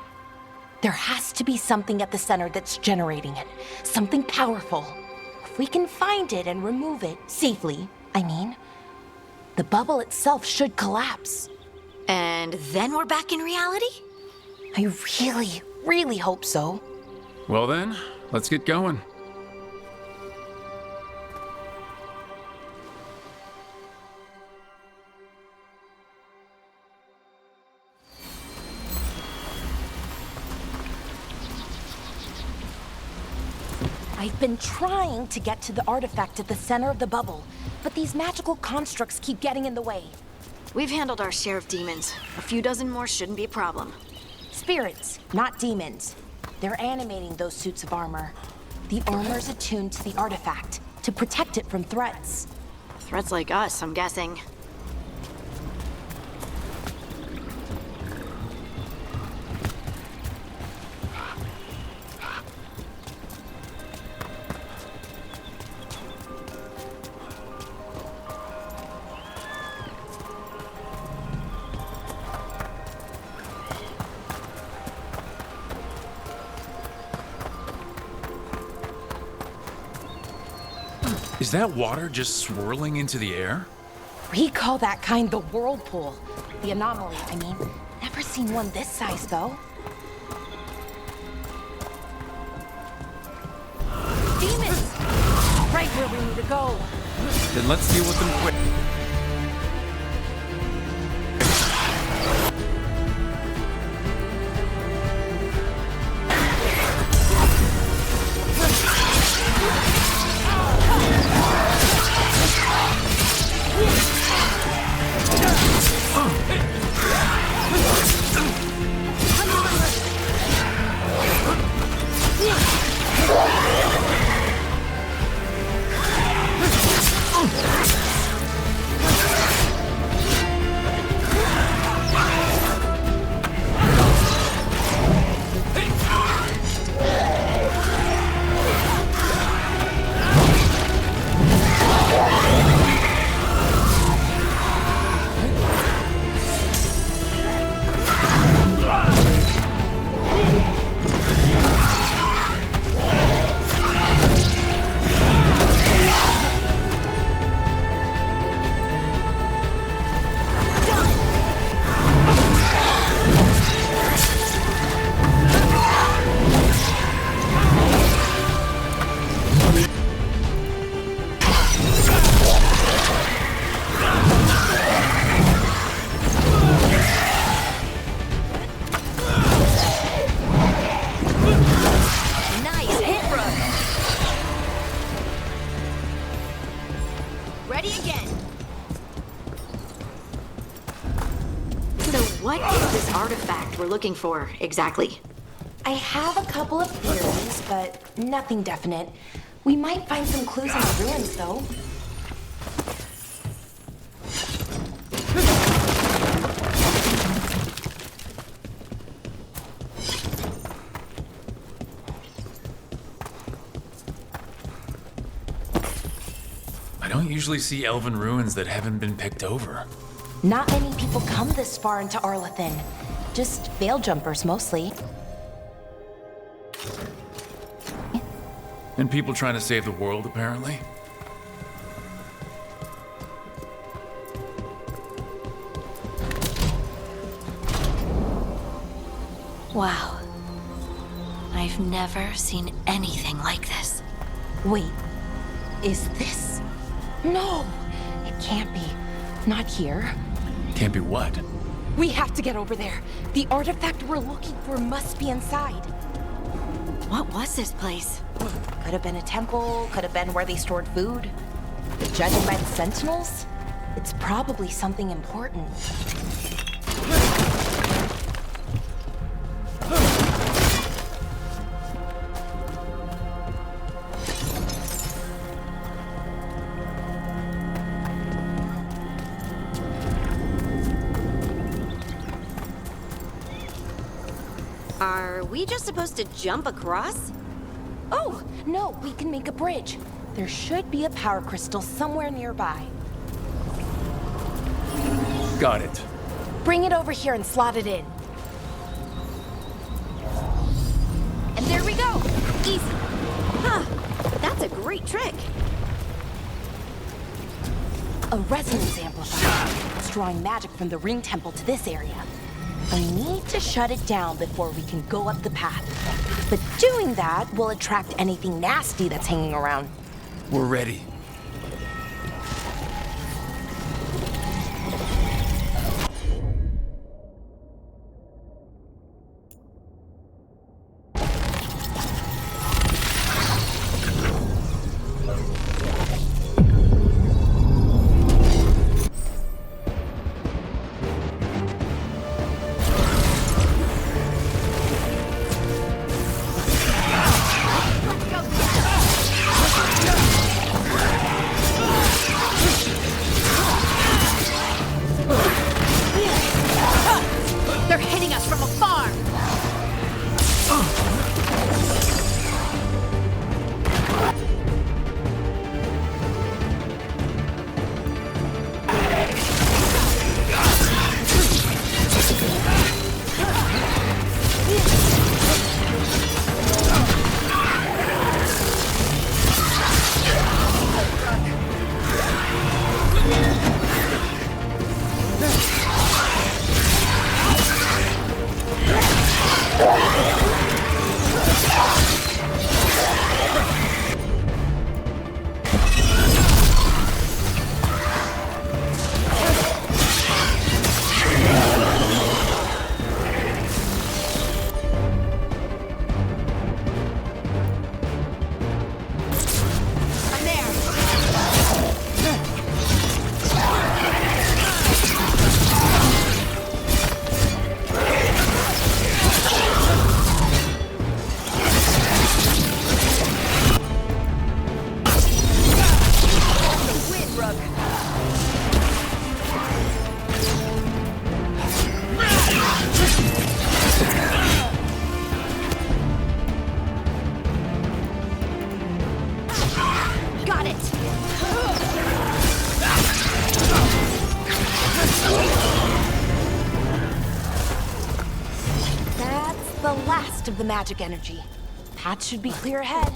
There has to be something at the center that's generating it. Something powerful. If we can find it and remove it, safely, I mean, the bubble itself should collapse. And then we're back in reality? I really, really hope so. Well then, let's get going. I've been trying to get to the artifact at the center of the bubble, but these magical constructs keep getting in the way. We've handled our share of demons. A few dozen more shouldn't be a problem. Spirits, not demons. They're animating those suits of armor. The armor's attuned to the artifact to protect it from threats. Threats like us, I'm guessing. Is that water just swirling into the air? We call that kind the whirlpool. The anomaly, I mean. Never seen one this size, though. Demons! Right where we need to go. Then let's deal with them quick. Looking for exactly? I have a couple of theories, but nothing definite. We might find some clues in the ruins, though. I don't usually see elven ruins that haven't been picked over. Not many people come this far into Arlathan. Just veil jumpers, mostly. And people trying to save the world, apparently. Wow. I've never seen anything like this. Wait, is this? No, it can't be. Not here. Can't be what? We have to get over there. The artifact we're looking for must be inside. What was this place? Could have been a temple, could have been where they stored food. But judging by the sentinels, it's probably something important. Are we just supposed to jump across? Oh, no, we can make a bridge. There should be a power crystal somewhere nearby. Got it. Bring it over here and slot it in. And there we go! Easy! Huh, that's a great trick. A resonance amplifier. It's drawing magic from the ring temple to this area. We need to shut it down before we can go up the path. But doing that will attract anything nasty that's hanging around. We're ready. Of the magic energy. Path should be clear ahead.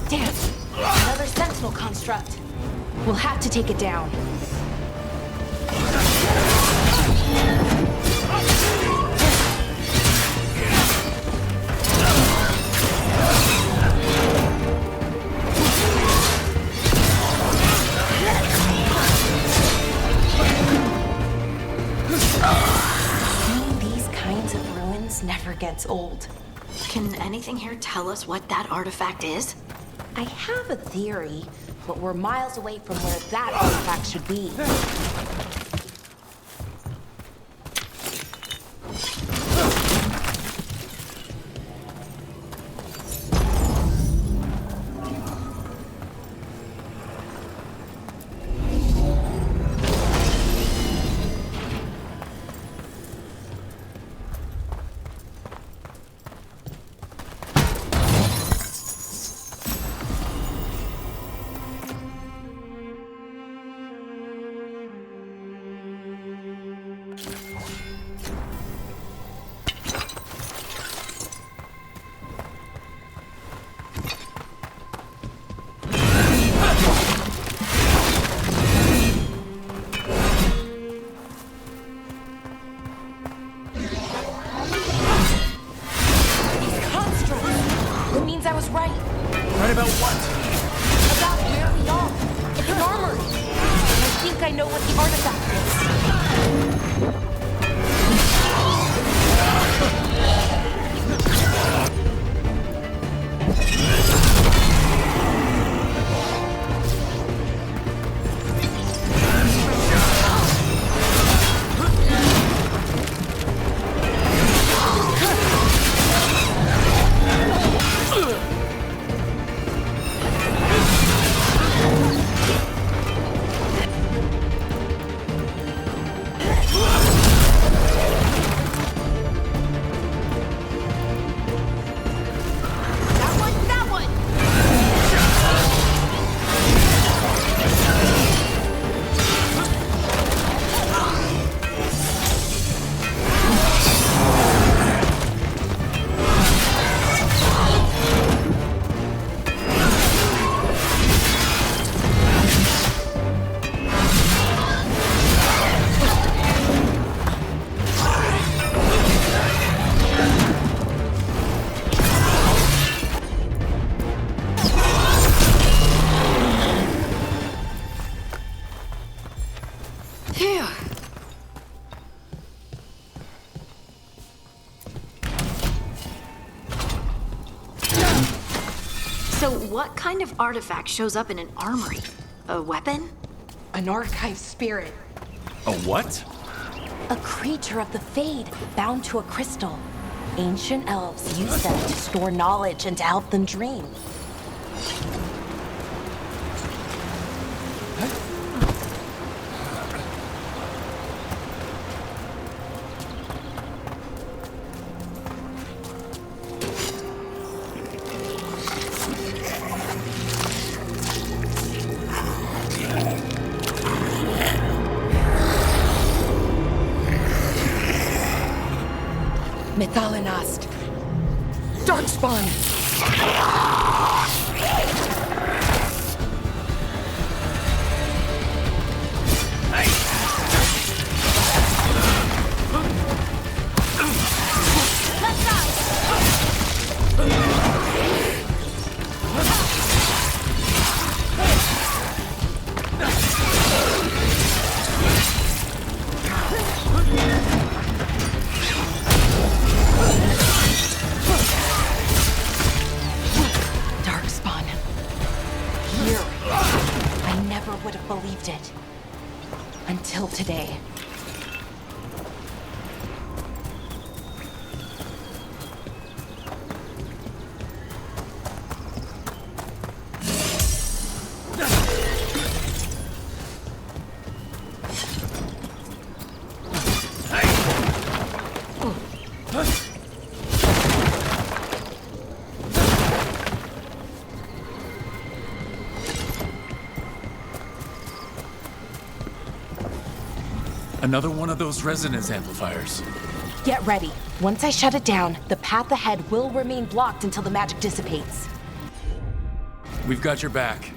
Damn! Another sentinel construct. We'll have to take it down. Seeing these kinds of ruins never gets old. Can anything here tell us what that artifact is? I have a theory, but we're miles away from where that artifact should be. So what kind of artifact shows up in an armory? A weapon? An archive spirit. A what? A creature of the Fade, bound to a crystal. Ancient elves use them to store knowledge and to help them dream. Methalinast. Darkspawn! Until today. Another one of those resonance amplifiers. Get ready. Once I shut it down, the path ahead will remain blocked until the magic dissipates. We've got your back.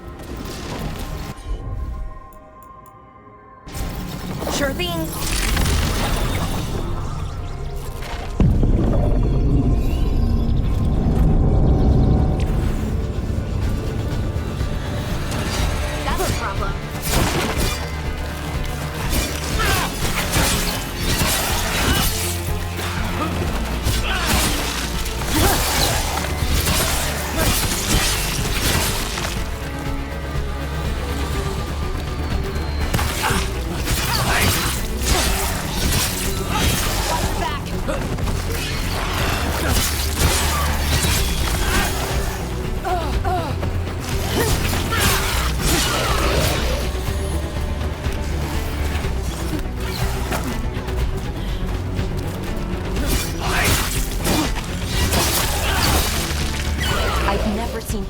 Sure thing. That's a problem.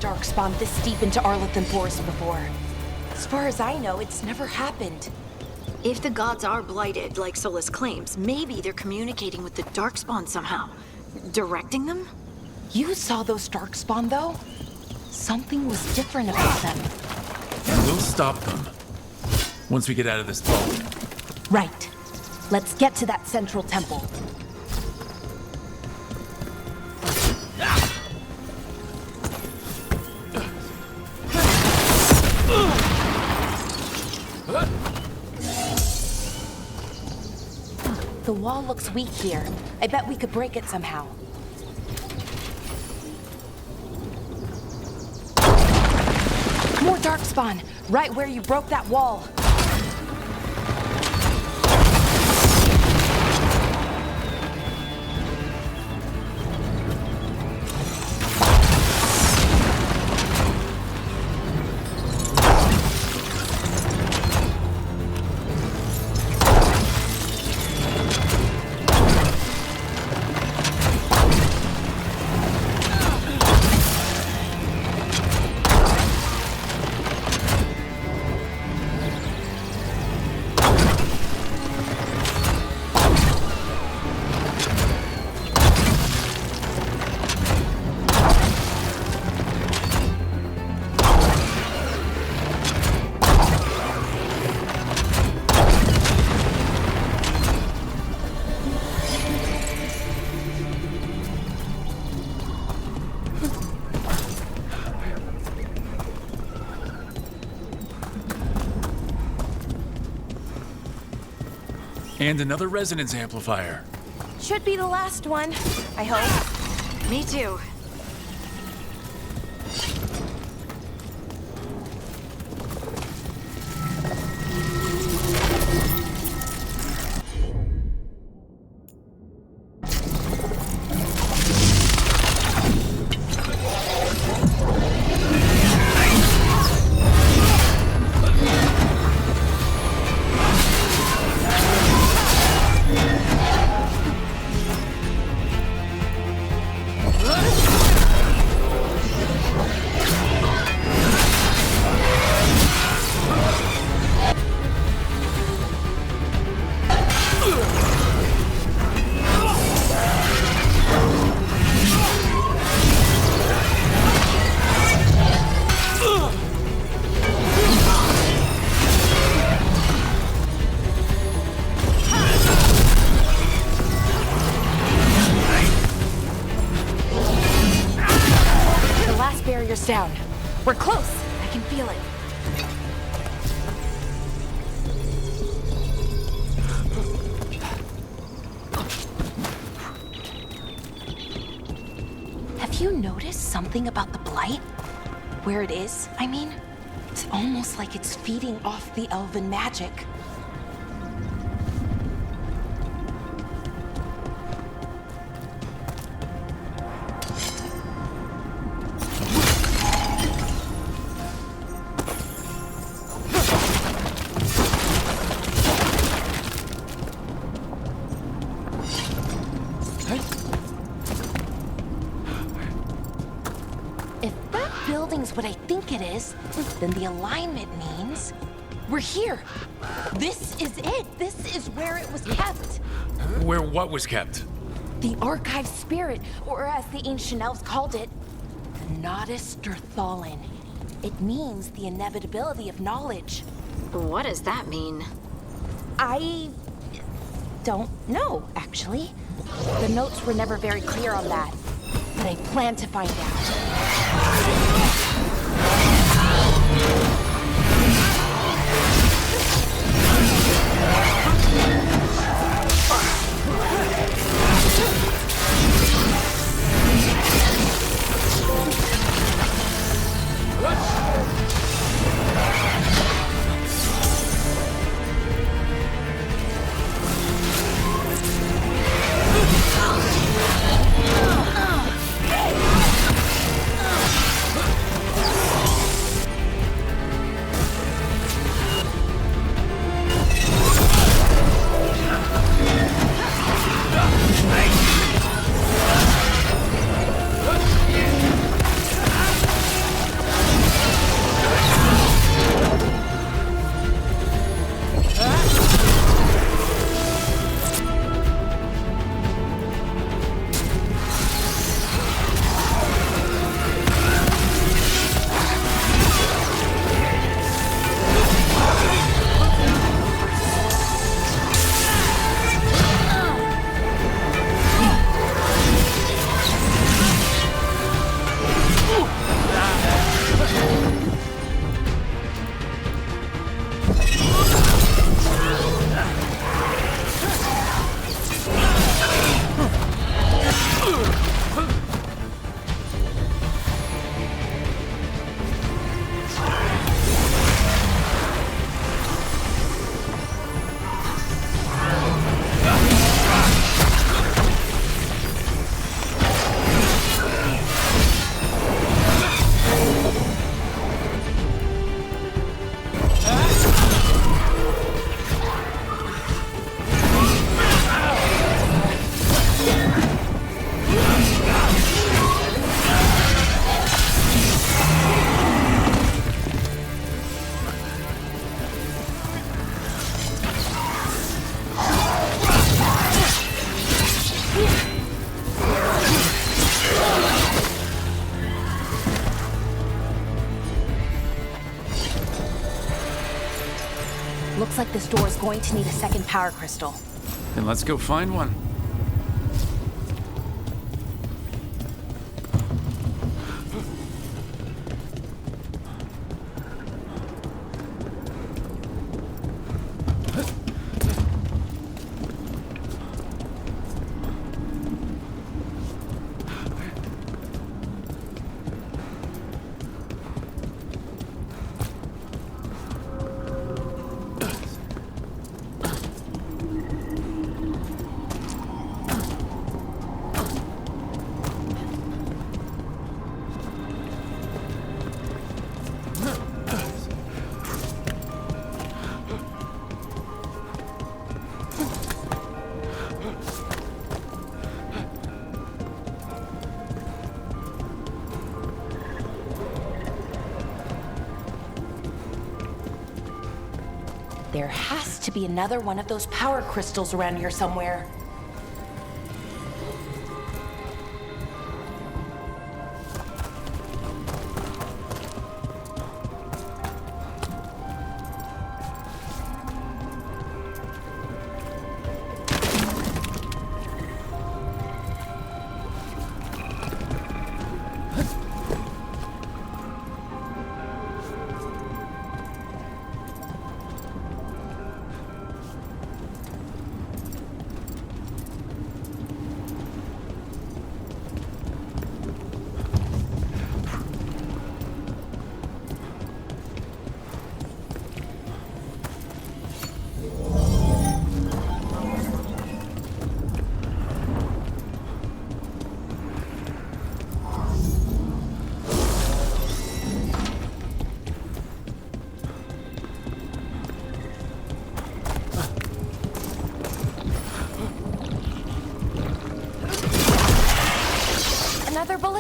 Darkspawn this deep into Arlethan Forest before. As far as I know, it's never happened. If the gods are blighted, like Solus claims, maybe they're communicating with the Darkspawn somehow. Directing them? You saw those Darkspawn, though? Something was different about them. And we'll stop them. Once we get out of this vault. Right. Let's get to that central temple. The wall looks weak here. I bet we could break it somehow. More Darkspawn, right where you broke that wall. And another resonance amplifier. Should be the last one, I hope. Me too. down. We're close. I can feel it. Have you noticed something about the blight? Where it is, I mean? It's almost like it's feeding off the elven magic. What I think it is, then the alignment means we're here. This is it. This is where it was kept. Where what was kept? The archive spirit, or as the ancient elves called it, the Nodus Derthalin. It means the inevitability of knowledge. What does that mean? I don't know, actually. The notes were never very clear on that, but I plan to find out. Looks like this door is going to need a second power crystal. Then let's go find one. There has to be another one of those power crystals around here somewhere.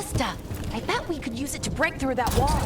ballista. I bet we could use it to break through that wall.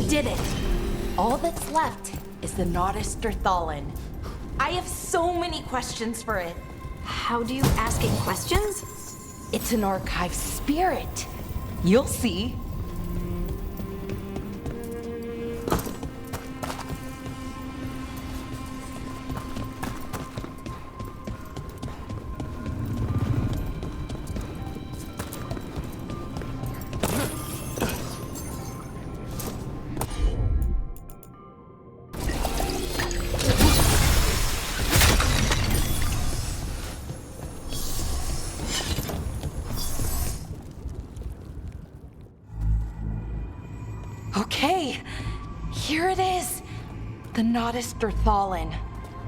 Did it. All that's left is the Notisterthallen. I have so many questions for it. How do you ask it questions? It's an archive spirit. You'll see. Okay, here it is. The Notisterthallen.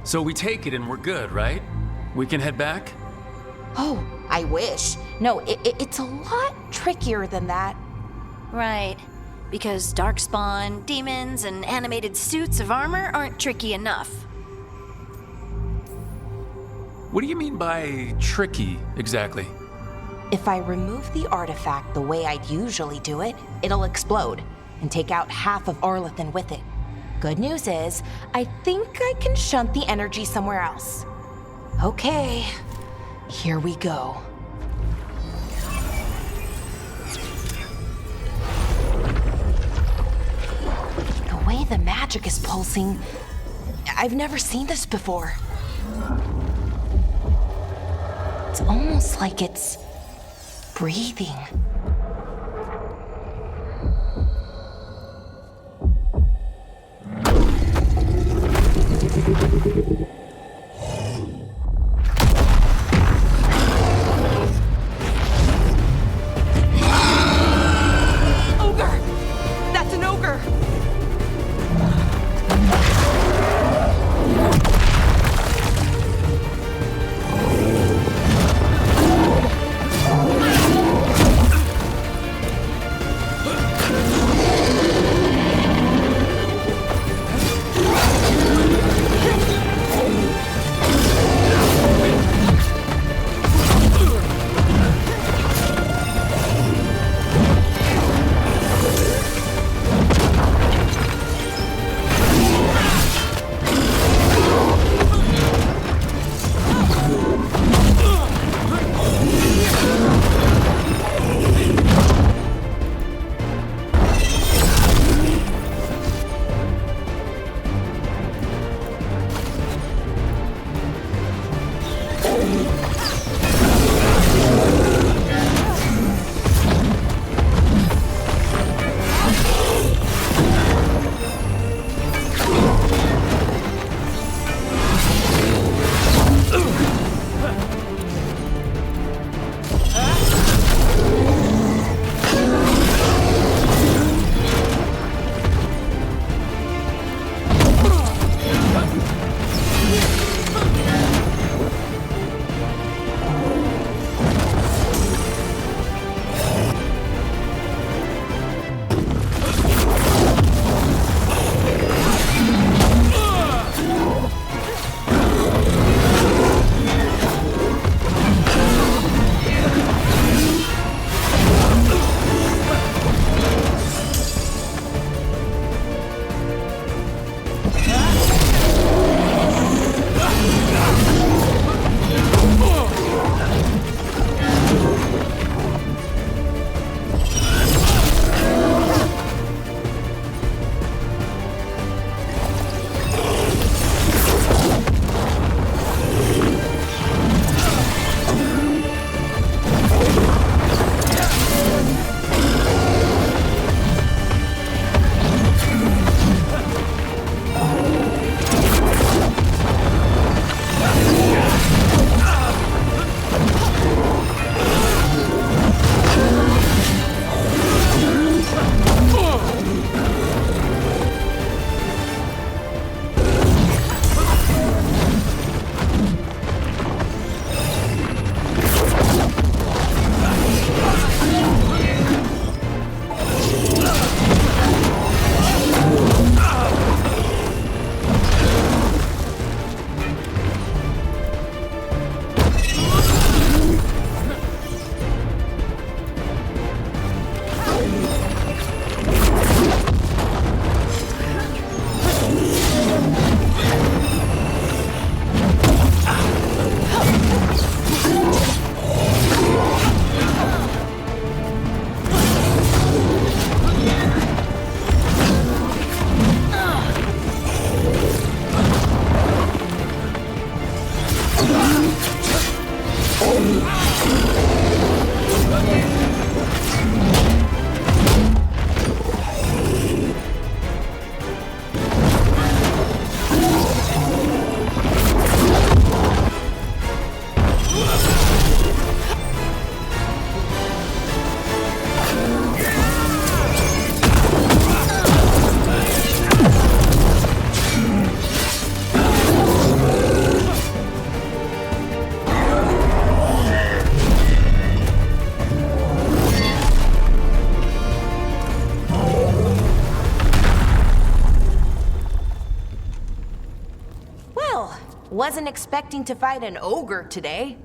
So we take it and we're good, right? We can head back? Oh, I wish. No, it's a lot trickier than that. Right. Because darkspawn, demons, and animated suits of armor aren't tricky enough. What do you mean by tricky, exactly? If I remove the artifact the way I'd usually do it, it'll explode and take out half of Arlethan with it. Good news is, I think I can shunt the energy somewhere else. Okay, here we go. The way the magic is pulsing, I've never seen this before. It's almost like it's breathing. Ogre! That's an ogre! Wasn't expecting to fight an ogre today.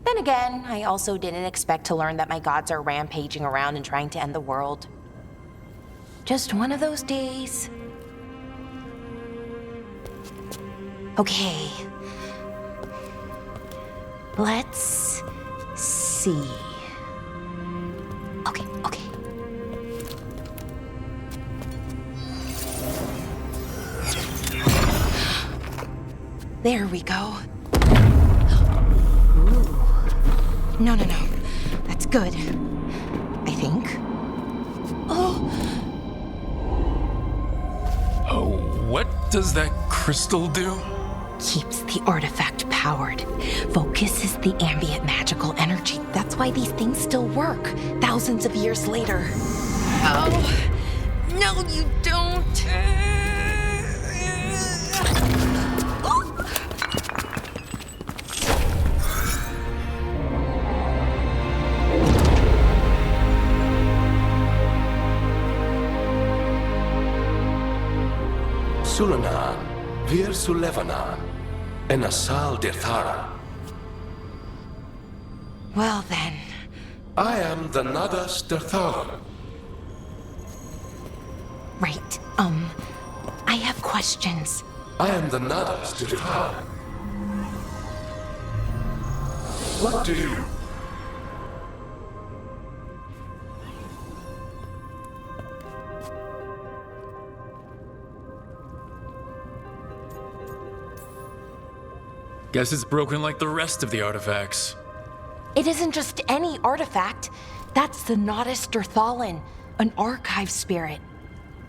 Then again, I also didn't expect to learn that my gods are rampaging around and trying to end the world. Just one of those days. Okay. Let's see. Okay. There we go. Ooh. No. That's good. I think. Oh, what does that crystal do? keeps the artifact powered. Focuses the ambient magical energy. That's why these things still work, thousands of years later. Oh, no, you don't. Sulanan, Vir Sulevanan, and Asal Dirthara. Well then. I am the Nadas Dirthara. Right, I have questions. I am the Nadas Dirthara. What do you... Guess it's broken like the rest of the artifacts. It isn't just any artifact. That's the Nadas Dirthalan, an archive spirit.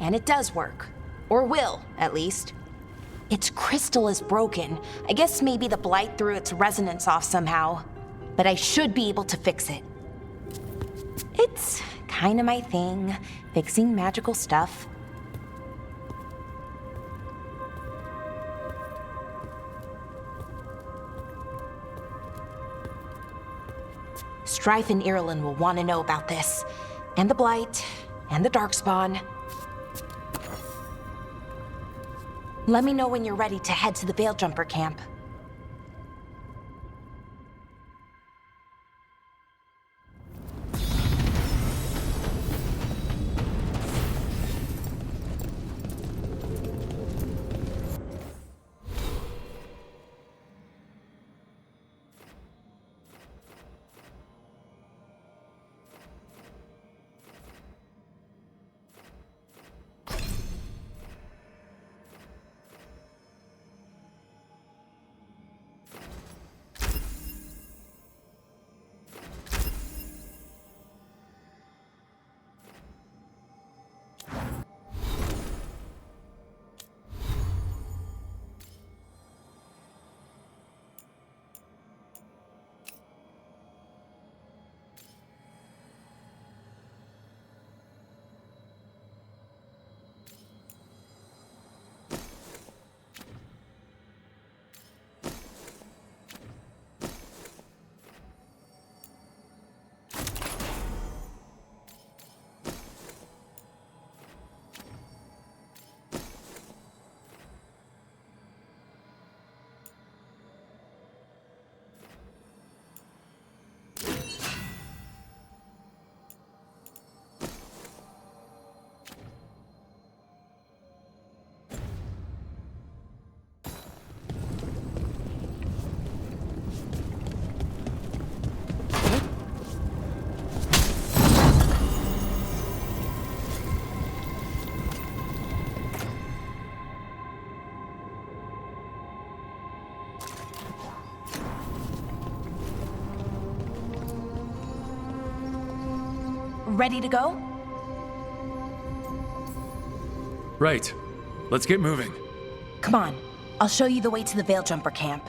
And it does work. Or will, at least. Its crystal is broken. I guess maybe the blight threw its resonance off somehow. But I should be able to fix it. It's kind of my thing, fixing magical stuff. Strife and Irulan will want to know about this. And the Blight, and the Darkspawn. Let me know when you're ready to head to the Veilgjumper camp. Ready to go? Right. Let's get moving. Come on. I'll show you the way to the Veilgjumper camp.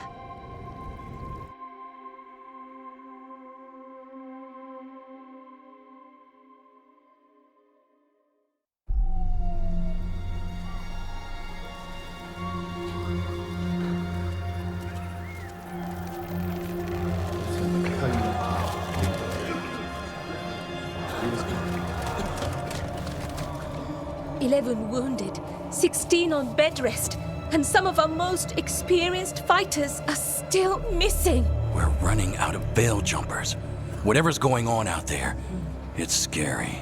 "11 wounded, 16 on bed rest, and some of our most experienced fighters are still missing. We're running out of veil jumpers. Whatever's going on out there, it's scary.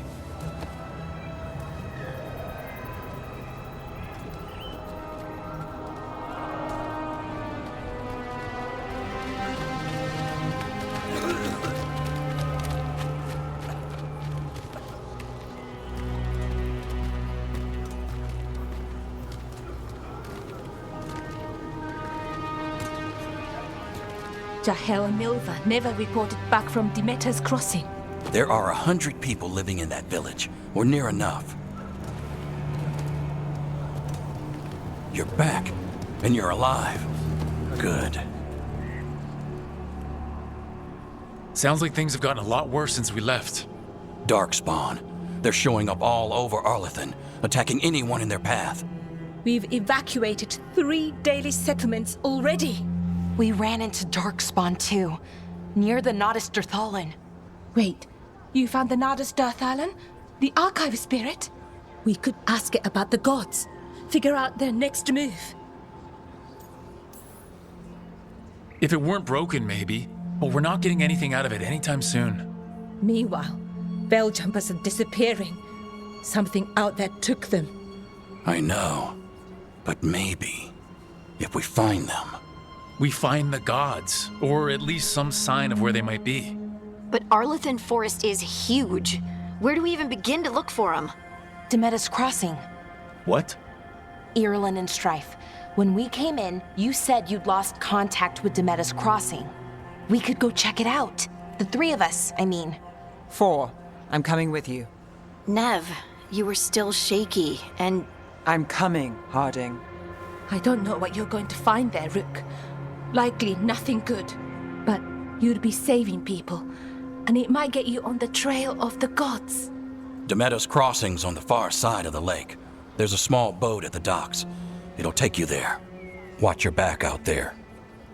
Jahel and Milva never reported back from Demeter's crossing. There are 100 people living in that village, or near enough. You're back, and you're alive. Good. Sounds like things have gotten a lot worse since we left. Darkspawn. They're showing up all over Arlethan, attacking anyone in their path. We've evacuated 3 daily settlements already. We ran into Darkspawn too, near the Nodus Dirthalan. Wait, you found the Nodus Dirthalan? The archive spirit? We could ask it about the gods. Figure out their next move. If it weren't broken, maybe. But we're not getting anything out of it anytime soon. Meanwhile, veil jumpers are disappearing. Something out there took them. I know. But maybe, if we find them... We find the gods, or at least some sign of where they might be. But Arlethan Forest is huge. Where do we even begin to look for them? Demeter's Crossing. What? Irlin and Strife. When we came in, you said you'd lost contact with Demeter's Crossing. We could go check it out. The 3 of us, I mean. 4. I'm coming with you. Nev, you were still shaky, and... I'm coming, Harding. I don't know what you're going to find there, Rook. Likely nothing good. But you'd be saving people, and it might get you on the trail of the gods. Demeter's Crossing's on the far side of the lake. There's a small boat at the docks. It'll take you there. Watch your back out there.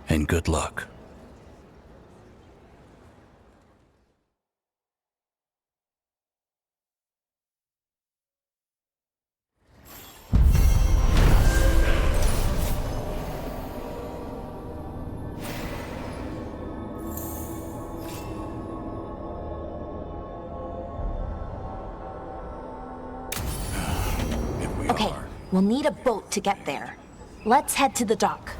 And good luck. Okay, we'll need a boat to get there. Let's head to the dock.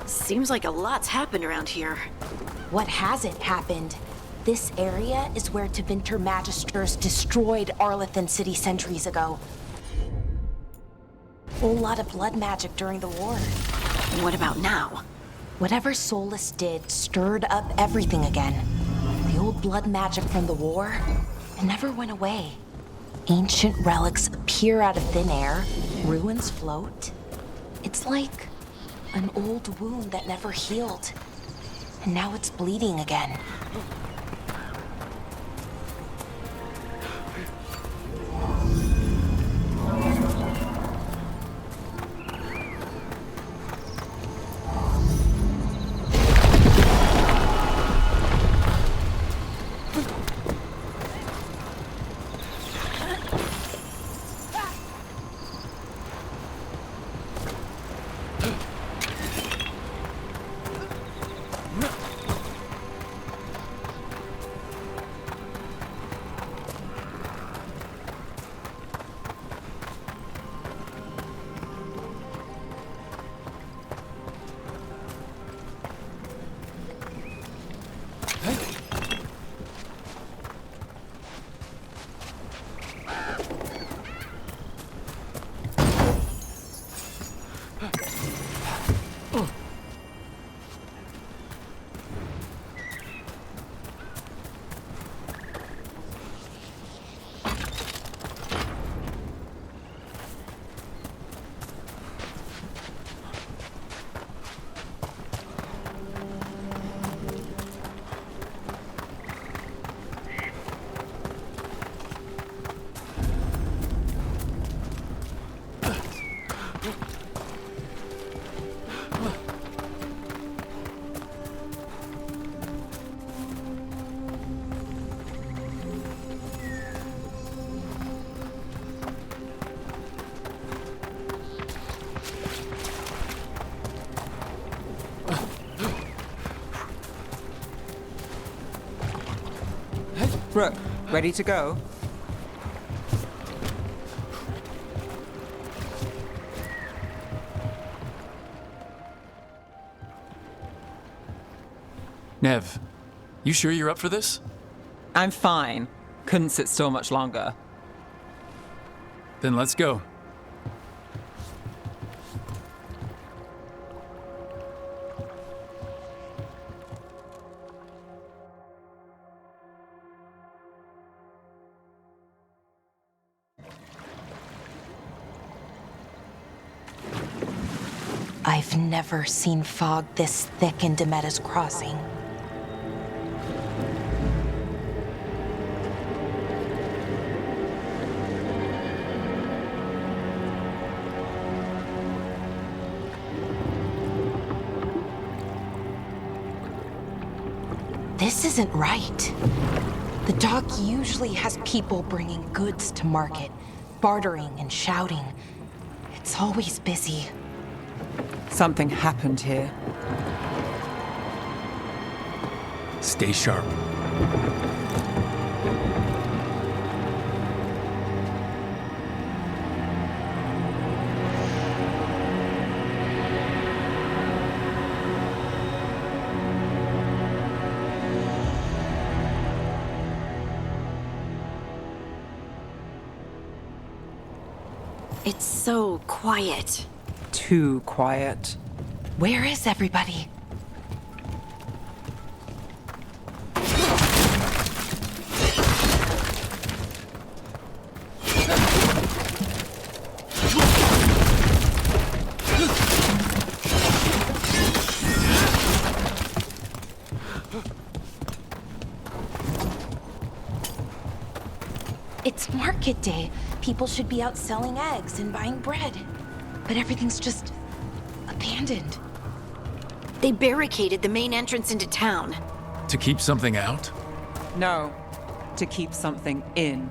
Seems like a lot's happened around here. What hasn't happened? This area is where Tevinter Magisters destroyed Arlethan City centuries ago. Whole lot of blood magic during the war. What about now? Whatever Solus did stirred up everything again. The old blood magic from the war, it never went away. Ancient relics appear out of thin air, ruins float. It's like an old wound that never healed. And now it's bleeding again. Rook, ready to go? Nev, you sure you're up for this? I'm fine. Couldn't sit still much longer. Then let's go. I've never seen fog this thick in Demetta's Crossing. This isn't right. The dock usually has people bringing goods to market, bartering and shouting. It's always busy. Something happened here. Stay sharp. It's so quiet. Too quiet. Where is everybody? It's market day. People should be out selling eggs and buying bread. But everything's just abandoned. They barricaded the main entrance into town. To keep something out? No, to keep something in.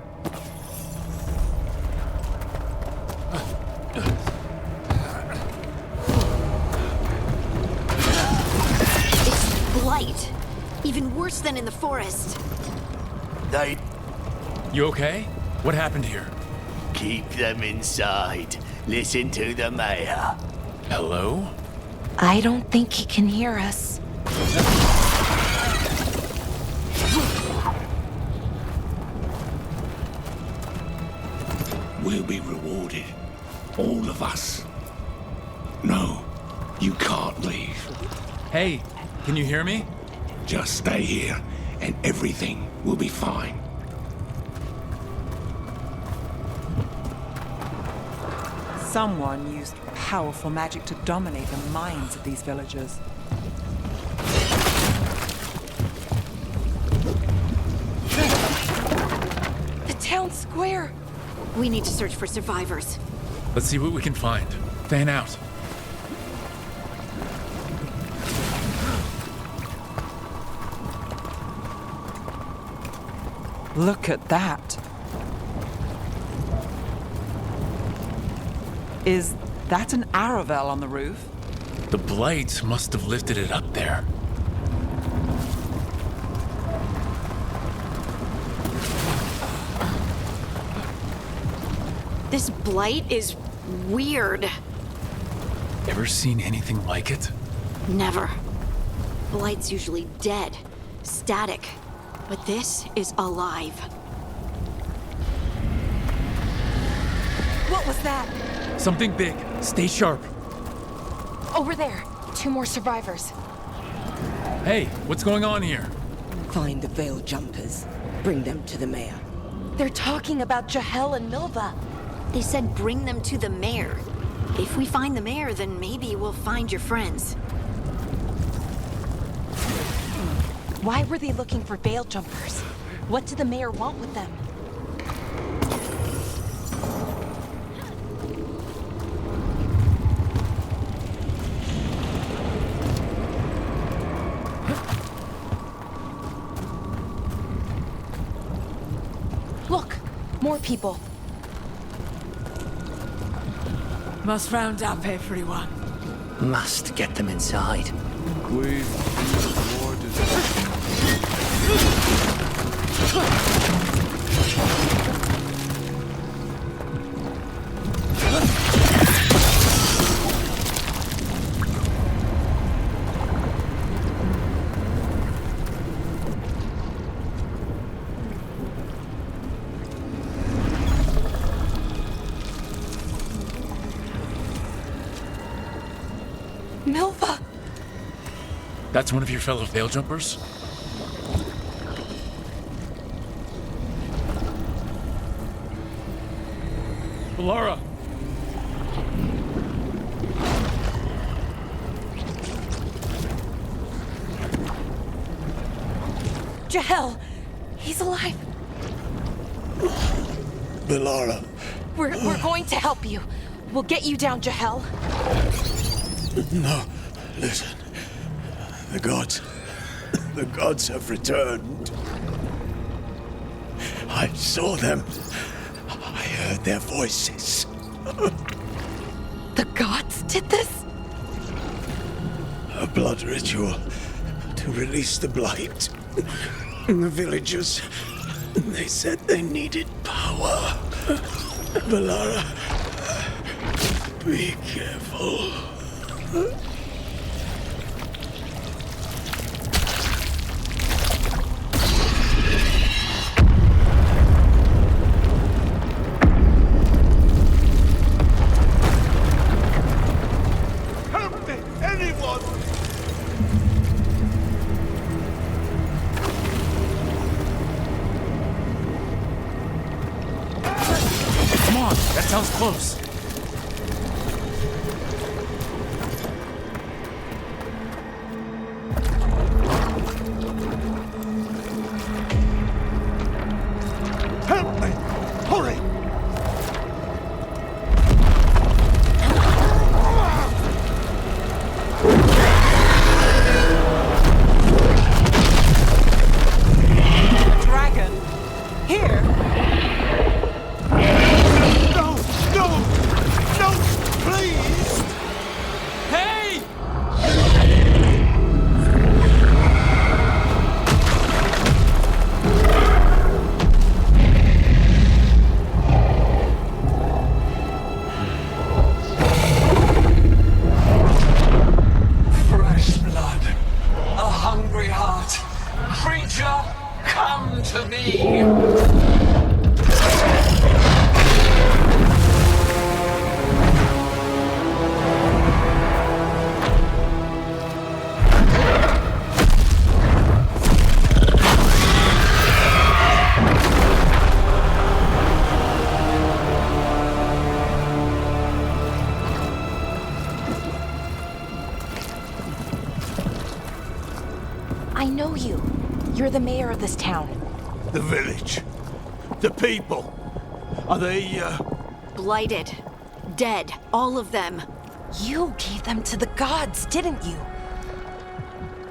It's blight. Even worse than in the forest. You okay? What happened here? Keep them inside. Listen to the mayor. Hello? I don't think he can hear us. We'll be rewarded. All of us. No, you can't leave. Hey, can you hear me? Just stay here, and everything will be fine. Someone used powerful magic to dominate the minds of these villagers. The town square! We need to search for survivors. Let's see what we can find. Fan out. Look at that. Is that an Aravel on the roof? The blight must have lifted it up there. This blight is weird. Ever seen anything like it? Never. Blight's usually dead, static. But this is alive. What was that? Something big. Stay sharp. Over there. 2 more survivors. Hey, what's going on here? Find the veil jumpers. Bring them to the mayor. They're talking about Jahel and Milva. They said bring them to the mayor. If we find the mayor, then maybe we'll find your friends. Why were they looking for veil jumpers? What did the mayor want with them? Look! More people. Must round up everyone. Must get them inside. Please, Lord, is That's one of your fellow Veil Jumpers? Laura! Jahel! He's alive! Belara. We're going to help you. We'll get you down, Jahel. No, listen. The gods have returned. I saw them. I heard their voices. The gods did this? A blood ritual to release the blight. The villagers, they said they needed power. Belara, be careful. Help me! Anyone! Come on, that sounds close. Help me! Hurry! Dragon! Here! No! No! No! Please! Hey! Fresh blood, a hungry heart. Creature, come to me! I know you. You're the mayor of this town. The village. The people. Are they, Blighted. Dead. All of them. You gave them to the gods, didn't you?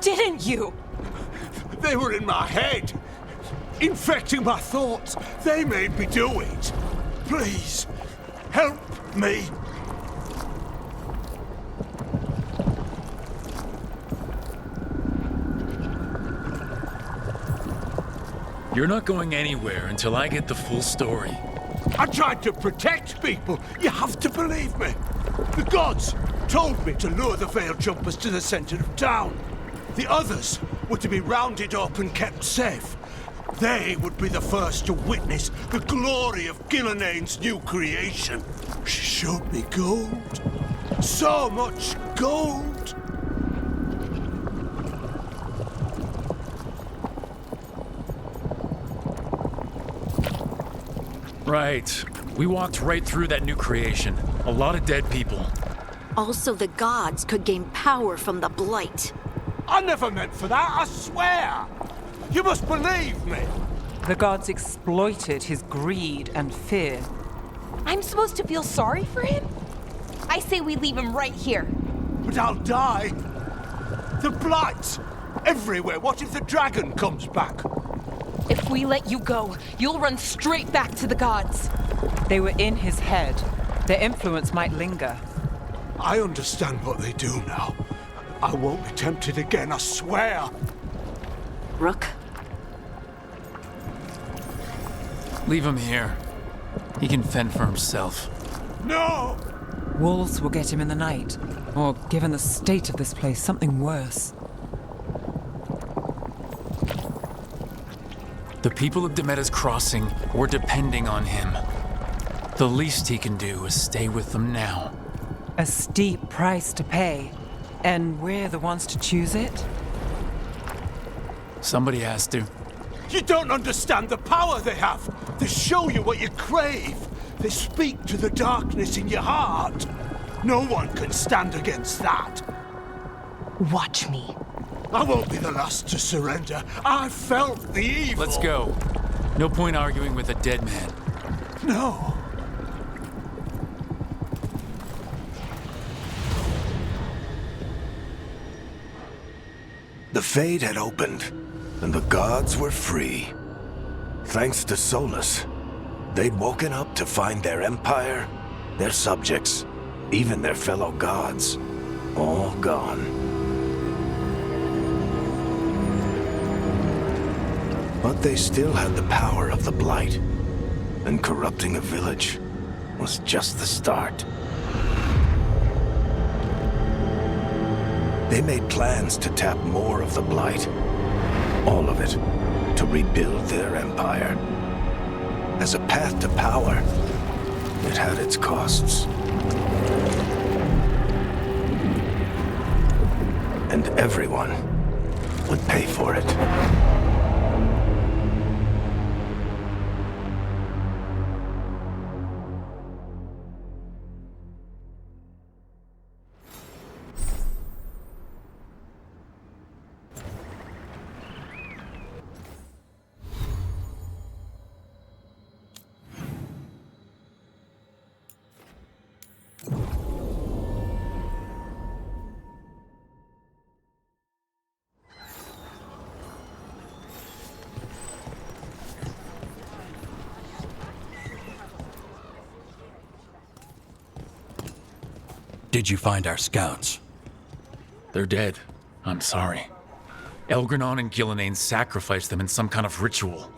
Didn't you? They were in my head, infecting my thoughts. They made me do it. Please, help me. You're not going anywhere until I get the full story. I tried to protect people. You have to believe me. The gods told me to lure the Veil Jumpers to the center of town. The others were to be rounded up and kept safe. They would be the first to witness the glory of Gilnenane's new creation. She showed me gold. So much gold. Right. We walked right through that new creation. A lot of dead people. Also, the gods could gain power from the blight. I never meant for that, I swear. You must believe me. The gods exploited his greed and fear. I'm supposed to feel sorry for him? I say we leave him right here. But I'll die. The blight. Everywhere. What if the dragon comes back? If we let you go, you'll run straight back to the gods. They were in his head. Their influence might linger. I understand what they do now. I won't be tempted again, I swear. Rook? Leave him here. He can fend for himself. No! Wolves will get him in the night. Or, given the state of this place, something worse. The people of Demeda's Crossing were depending on him. The least he can do is stay with them now. A steep price to pay. And we're the ones to choose it? Somebody has to. You don't understand the power they have. They show you what you crave. They speak to the darkness in your heart. No one can stand against that. Watch me. I won't be the last to surrender. I felt the evil. Let's go. No point arguing with a dead man. No. The Fade had opened, and the gods were free. Thanks to Solus, they'd woken up to find their empire, their subjects, even their fellow gods, all gone. But they still had the power of the Blight, and corrupting a village was just the start. They made plans to tap more of the Blight, all of it, to rebuild their empire. As a path to power, it had its costs. And everyone would pay for it. Did you find our scouts? They're dead. I'm sorry. Elgranon and Gillenane sacrificed them in some kind of ritual.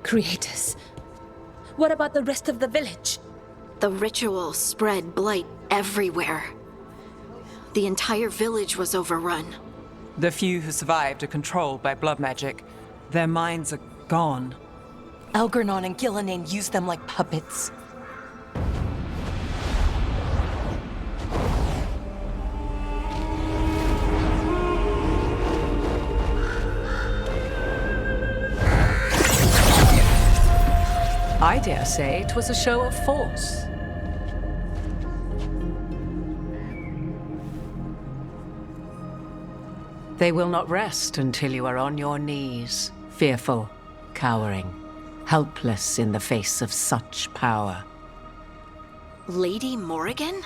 Creators. What about the rest of the village? The ritual spread blight everywhere. The entire village was overrun. The few who survived are controlled by blood magic. Their minds are gone. Elgranon and Gillenane used them like puppets. I dare say it was a show of force. They will not rest until you are on your knees, fearful, cowering, helpless in the face of such power. Lady Morrigan?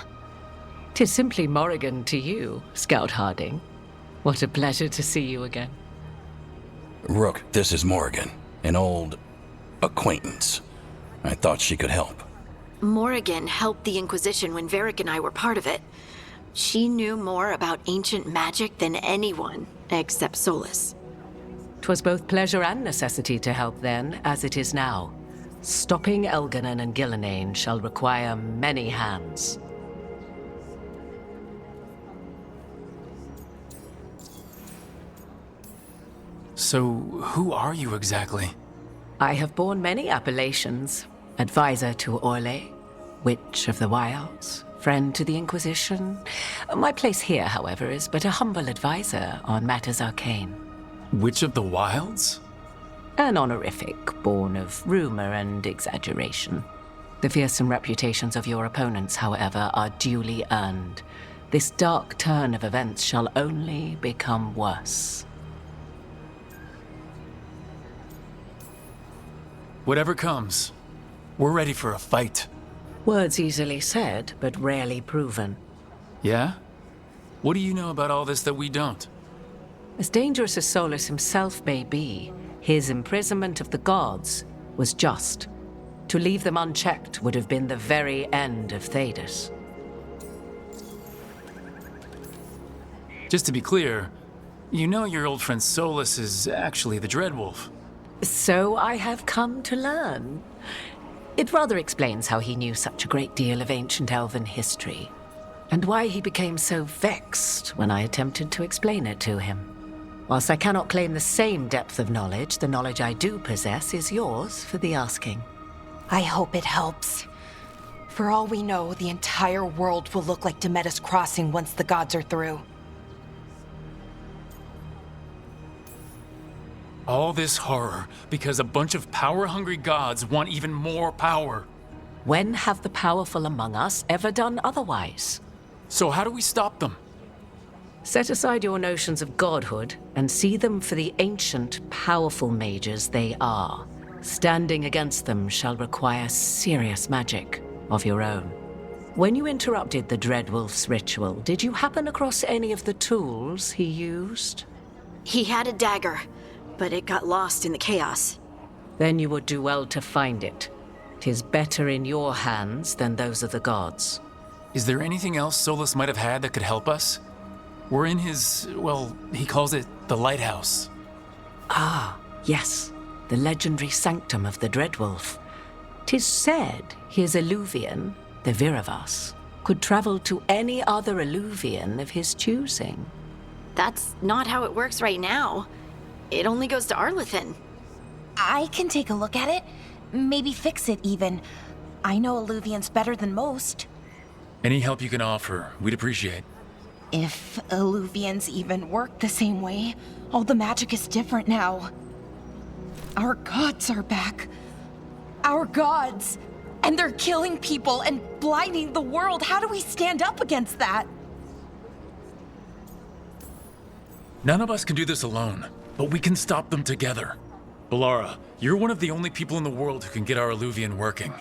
'Tis simply Morrigan to you, Scout Harding. What a pleasure to see you again. Rook, this is Morrigan, an old acquaintance. I thought she could help. Morrigan helped the Inquisition when Varric and I were part of it. She knew more about ancient magic than anyone, except Solus. 'Twas both pleasure and necessity to help then, as it is now. Stopping Elganon and Gillenane shall require many hands. So, who are you exactly? I have borne many appellations. Advisor to Orlais, Witch of the Wilds, friend to the Inquisition. My place here, however, is but a humble advisor on matters arcane. Witch of the Wilds? An honorific born of rumor and exaggeration. The fearsome reputations of your opponents, however, are duly earned. This dark turn of events shall only become worse. Whatever comes, we're ready for a fight. Words easily said, but rarely proven. Yeah? What do you know about all this that we don't? As dangerous as Solus himself may be, his imprisonment of the gods was just. To leave them unchecked would have been the very end of Thedas. Just to be clear, you know your old friend Solus is actually the Dreadwolf. So I have come to learn. It rather explains how he knew such a great deal of ancient elven history, and why he became so vexed when I attempted to explain it to him. Whilst I cannot claim the same depth of knowledge, the knowledge I do possess is yours for the asking. I hope it helps. For all we know, the entire world will look like Demetus Crossing once the gods are through. All this horror because a bunch of power-hungry gods want even more power. When have the powerful among us ever done otherwise? So how do we stop them? Set aside your notions of godhood and see them for the ancient, powerful mages they are. Standing against them shall require serious magic of your own. When you interrupted the Dreadwolf's ritual, did you happen across any of the tools he used? He had a dagger, but it got lost in the chaos. Then you would do well to find it. 'Tis better in your hands than those of the gods. Is there anything else Solus might have had that could help us? We're in his, well, he calls it the lighthouse. Ah, yes. The legendary sanctum of the Dreadwolf. 'Tis said his Illuvian, the Viravas, could travel to any other Illuvian of his choosing. That's not how it works right now. It only goes to Arlethan. I can take a look at it. Maybe fix it, even. I know Illuvians better than most. Any help you can offer, we'd appreciate. If Illuvians even work the same way, all the magic is different now. Our gods are back. Our gods! And they're killing people and blinding the world. How do we stand up against that? None of us can do this alone, but we can stop them together. Balara, you're one of the only people in the world who can get our Illuvian working.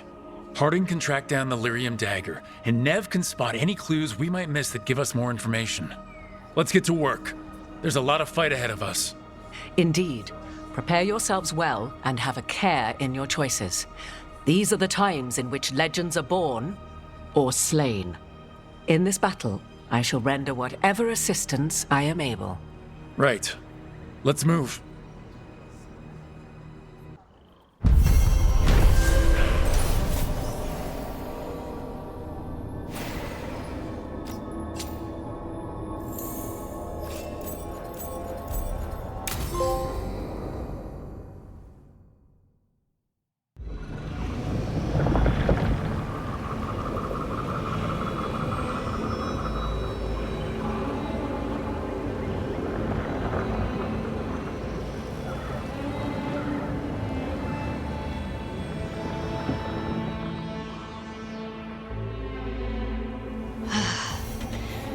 Harding can track down the Lyrium dagger, and Nev can spot any clues we might miss that give us more information. Let's get to work. There's a lot of fight ahead of us. Indeed. Prepare yourselves well and have a care in your choices. These are the times in which legends are born or slain. In this battle, I shall render whatever assistance I am able. Right. Let's move.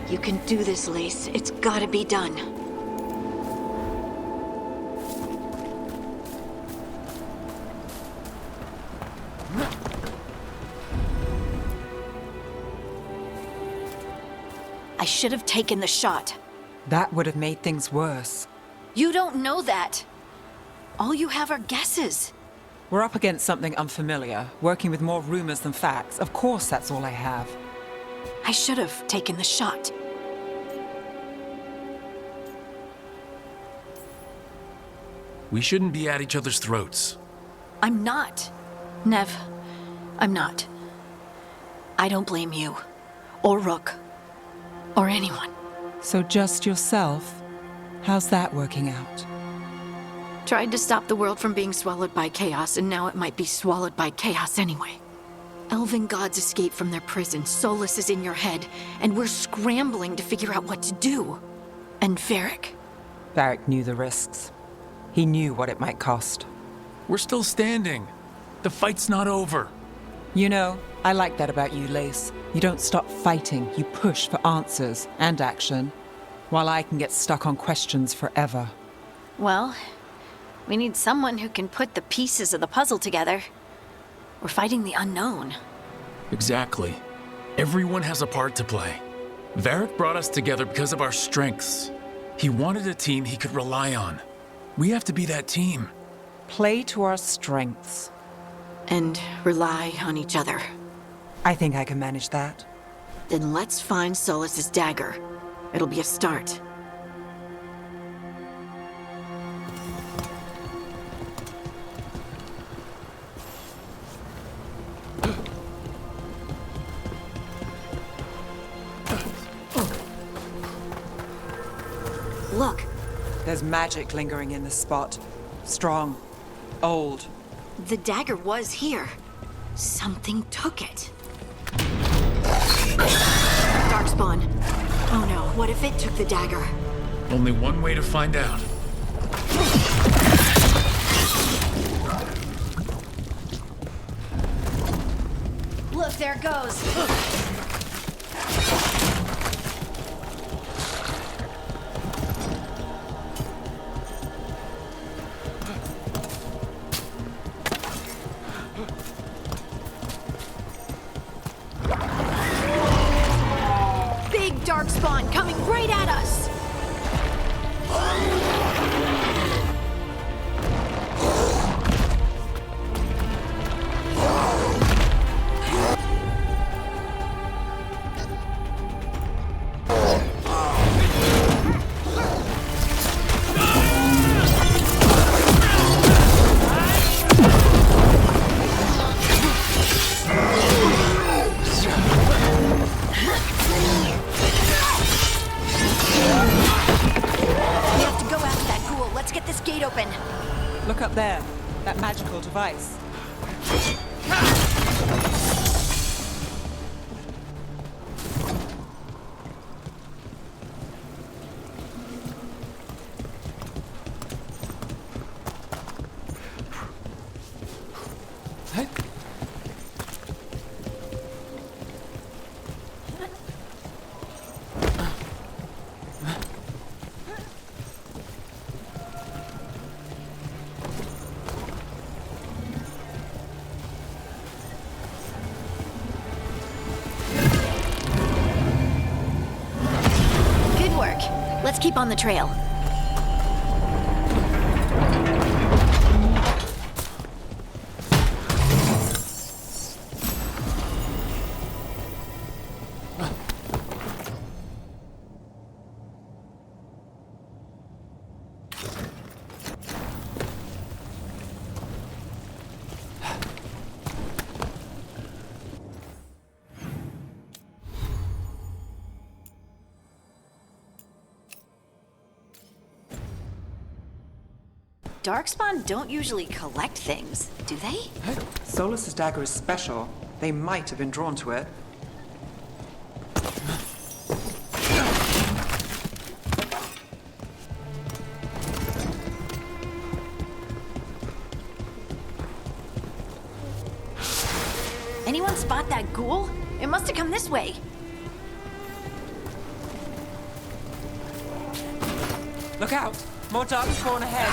You can do this, Lace. It's gotta be done. I should have taken the shot. That would have made things worse. You don't know that. All you have are guesses. We're up against something unfamiliar, working with more rumors than facts. Of course, that's all I have. I should have taken the shot. We shouldn't be at each other's throats. I'm not. Nev, I'm not. I don't blame you, or Rook, or anyone. So just yourself? How's that working out? Tried to stop the world from being swallowed by chaos, and now it might be swallowed by chaos anyway. Elven gods escaped from their prison, Solus is in your head, and we're scrambling to figure out what to do. And Varric? Varric knew the risks. He knew what it might cost. We're still standing. The fight's not over. You know, I like that about you, Lace. You don't stop fighting, you push for answers and action, while I can get stuck on questions forever. Well, we need someone who can put the pieces of the puzzle together. We're fighting the unknown. Exactly. Everyone has a part to play. Varric brought us together because of our strengths. He wanted a team he could rely on. We have to be that team. Play to our strengths. And rely on each other. I think I can manage that. Then let's find Solus's dagger. It'll be a start. Look. There's magic lingering in this spot. Strong. Old. The dagger was here. Something took it. Darkspawn. Oh no, what if it took the dagger? Only one way to find out. look, there it goes. Big darkspawn coming right at us. Look up there. That magical device. Let's keep on the trail. Darkspawn don't usually collect things, do they? Solus's dagger is special. They might have been drawn to it. Anyone spot that ghoul? It must have come this way. Look out! More darkspawn ahead.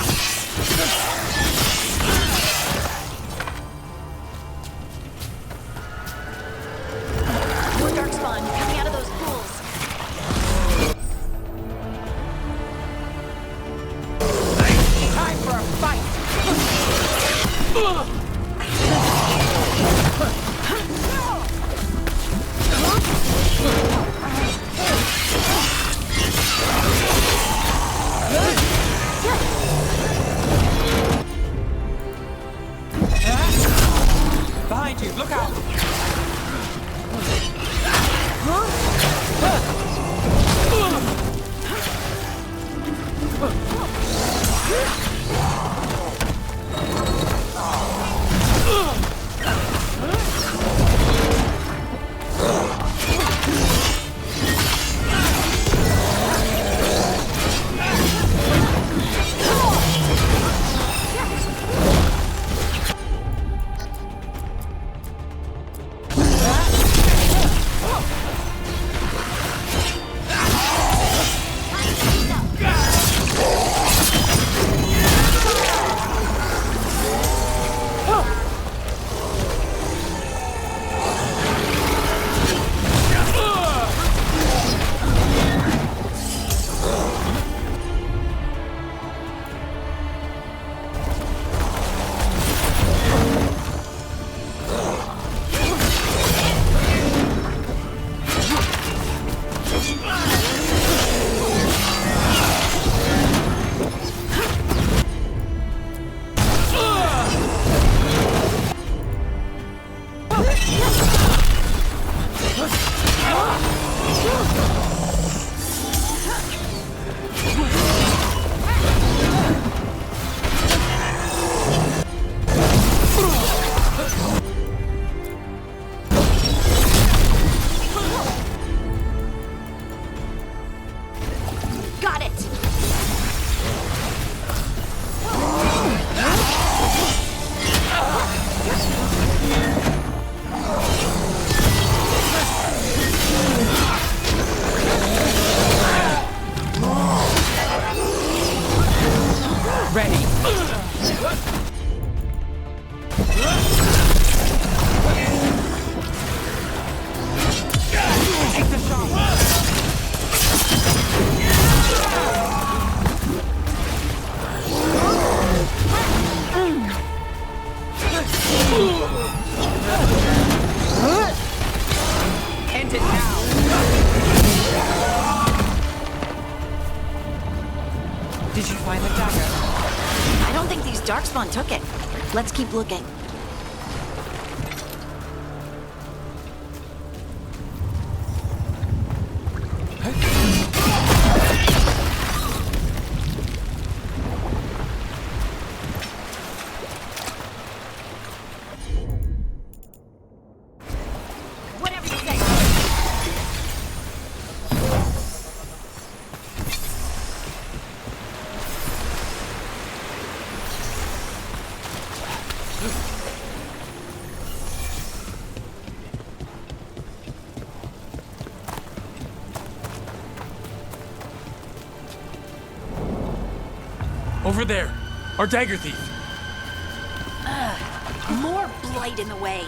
More darkspawn coming out of those pools. Time for a fight! Behind you, look out! Respawn took it. Let's keep looking. Whatever you say. Over there, our dagger thief. More blight in the way.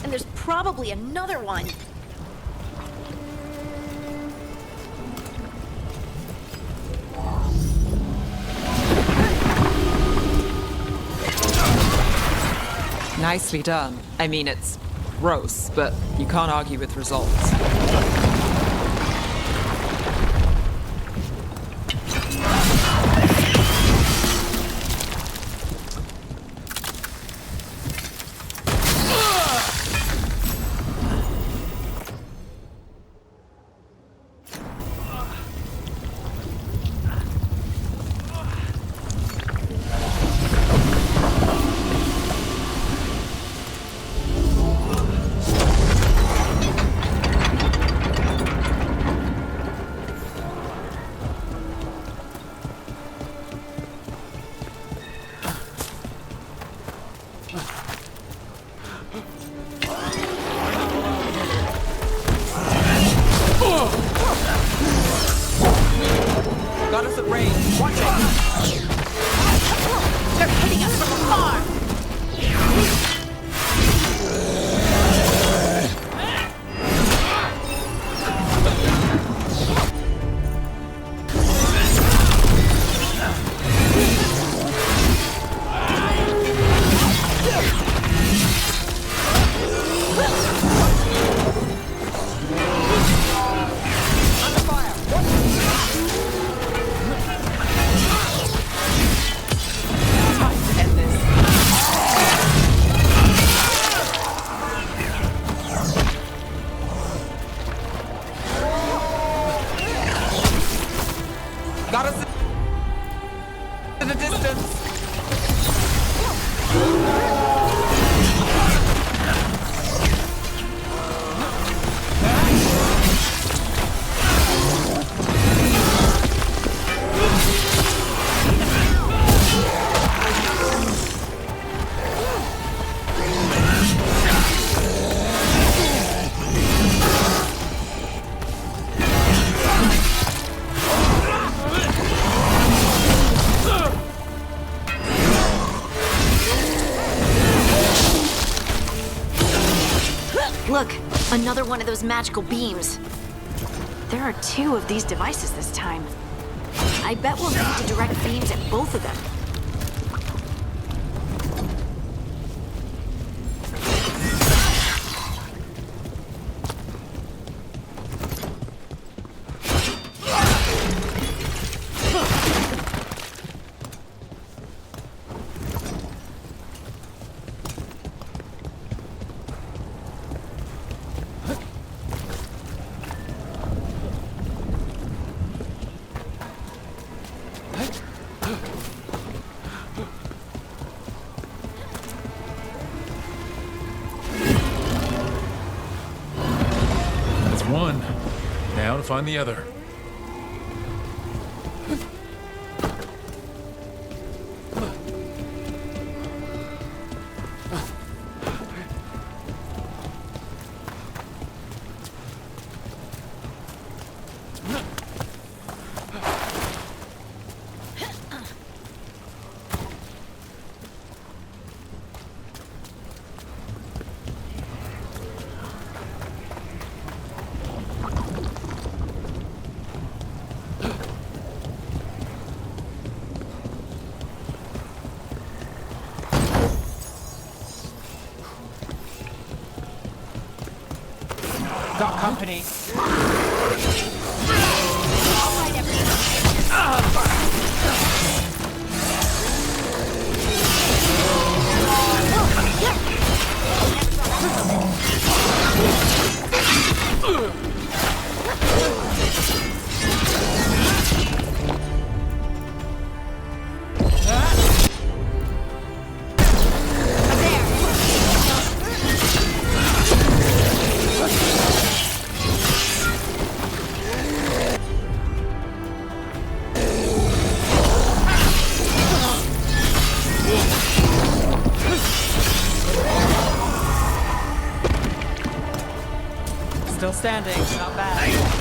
And there's probably another one. Nicely done. I mean, it's gross, but you can't argue with results. Got us at range. Watch it! They're hitting us from afar! Got us in the distance. Look, another one of those magical beams. There are 2 of these devices this time. I bet we'll need to direct beams at both of them. One, find the other. Got company. Still standing, not bad.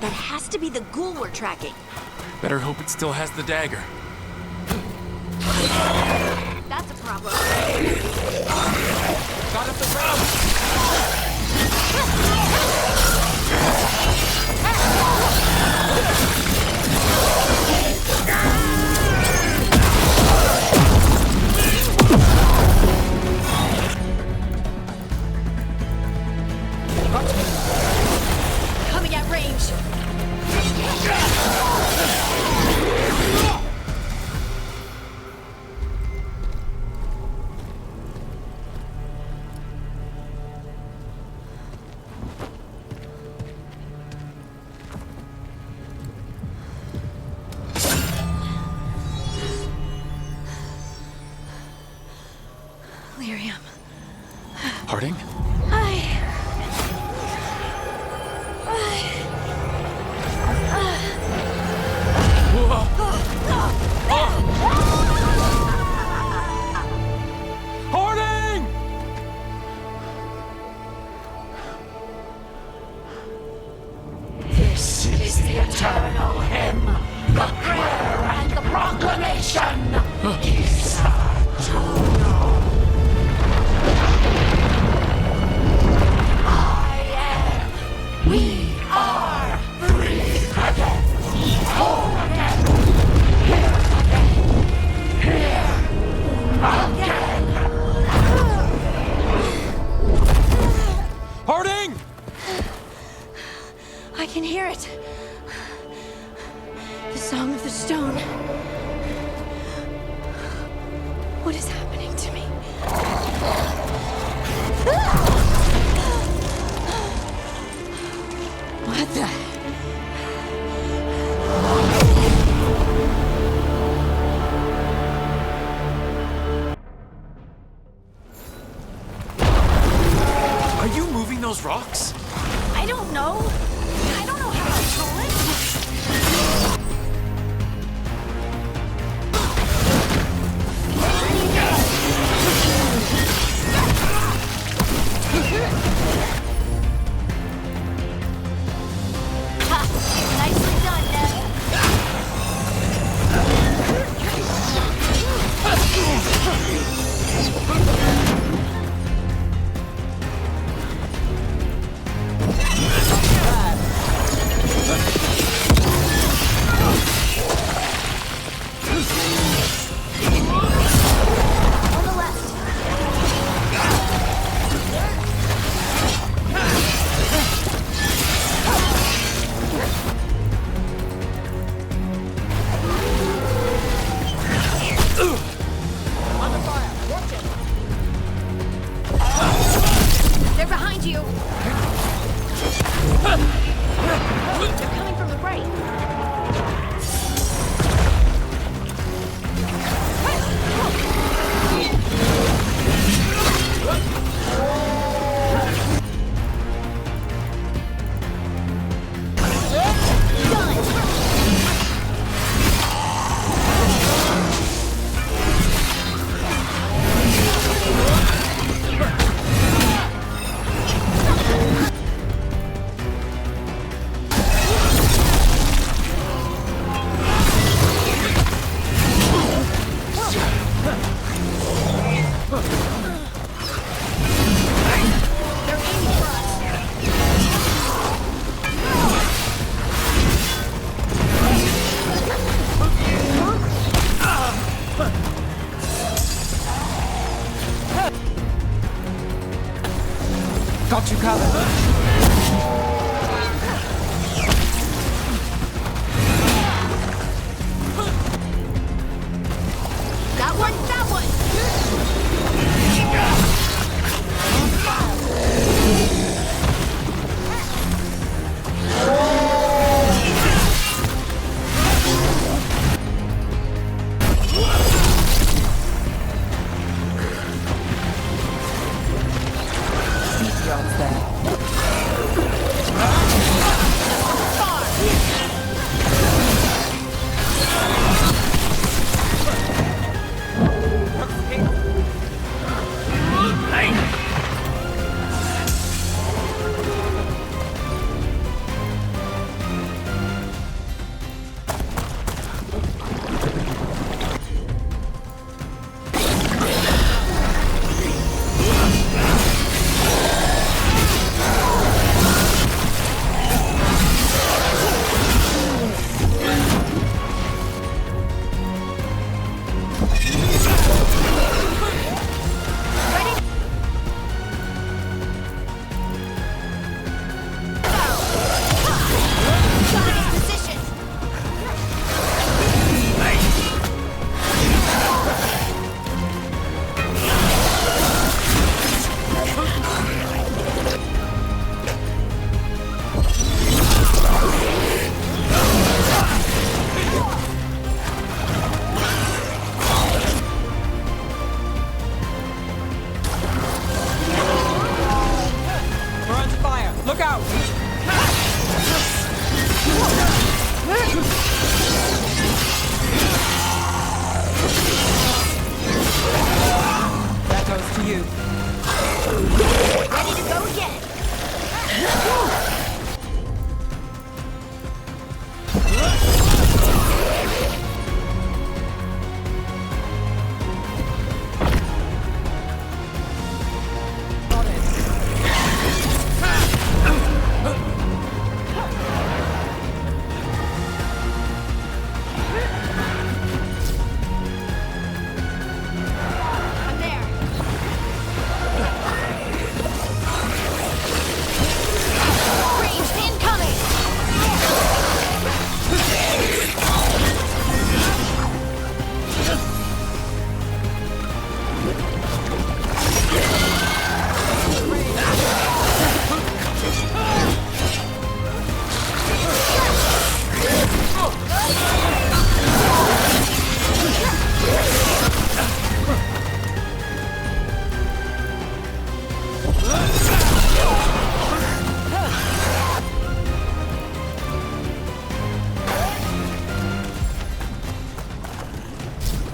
That has to be the ghoul we're tracking. Better hope it still has the dagger. That's a problem. Got up the road! Coming at range. Lyrium. Harding? Harding! This is the eternal hymn, the prayer and the proclamation. We are free again, whole again, here again. Harding! I can hear it. The song of the stone. What is happening to me? What the? Are you moving those rocks? I don't know. I don't know how to control it.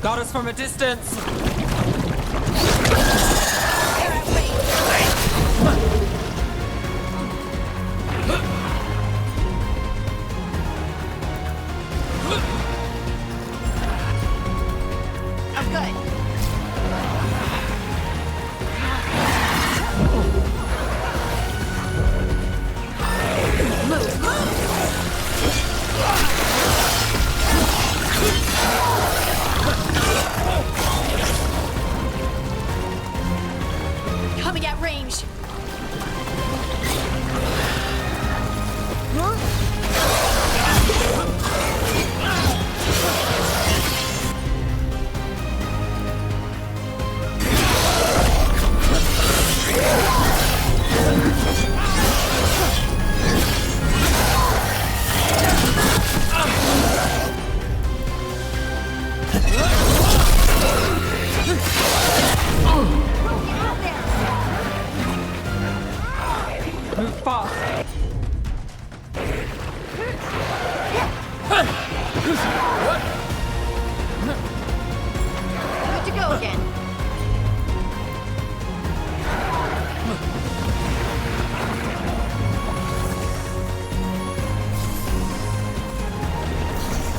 Got us from a distance. I'm good. Coming at range. Move fast. Good to go again.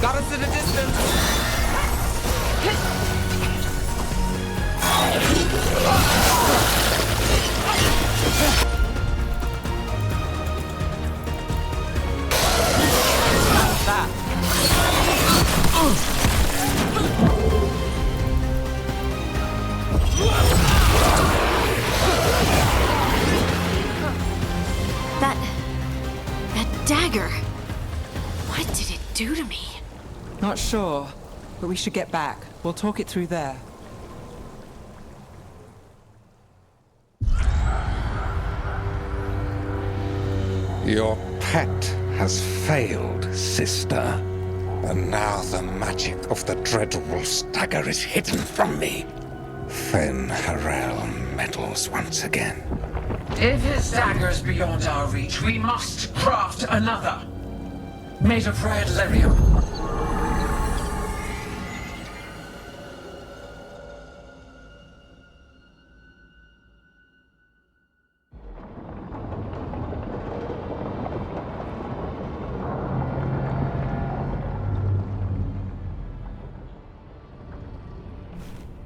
Got us at a distance. That dagger. What did it do to me? Not sure, but we should get back. We'll talk it through there. Your pet has failed, sister. And now the magic of the Dreadwolf's dagger is hidden from me. Fen Harel meddles once again. If his dagger's beyond our reach, we must craft another. Made of red lyrium.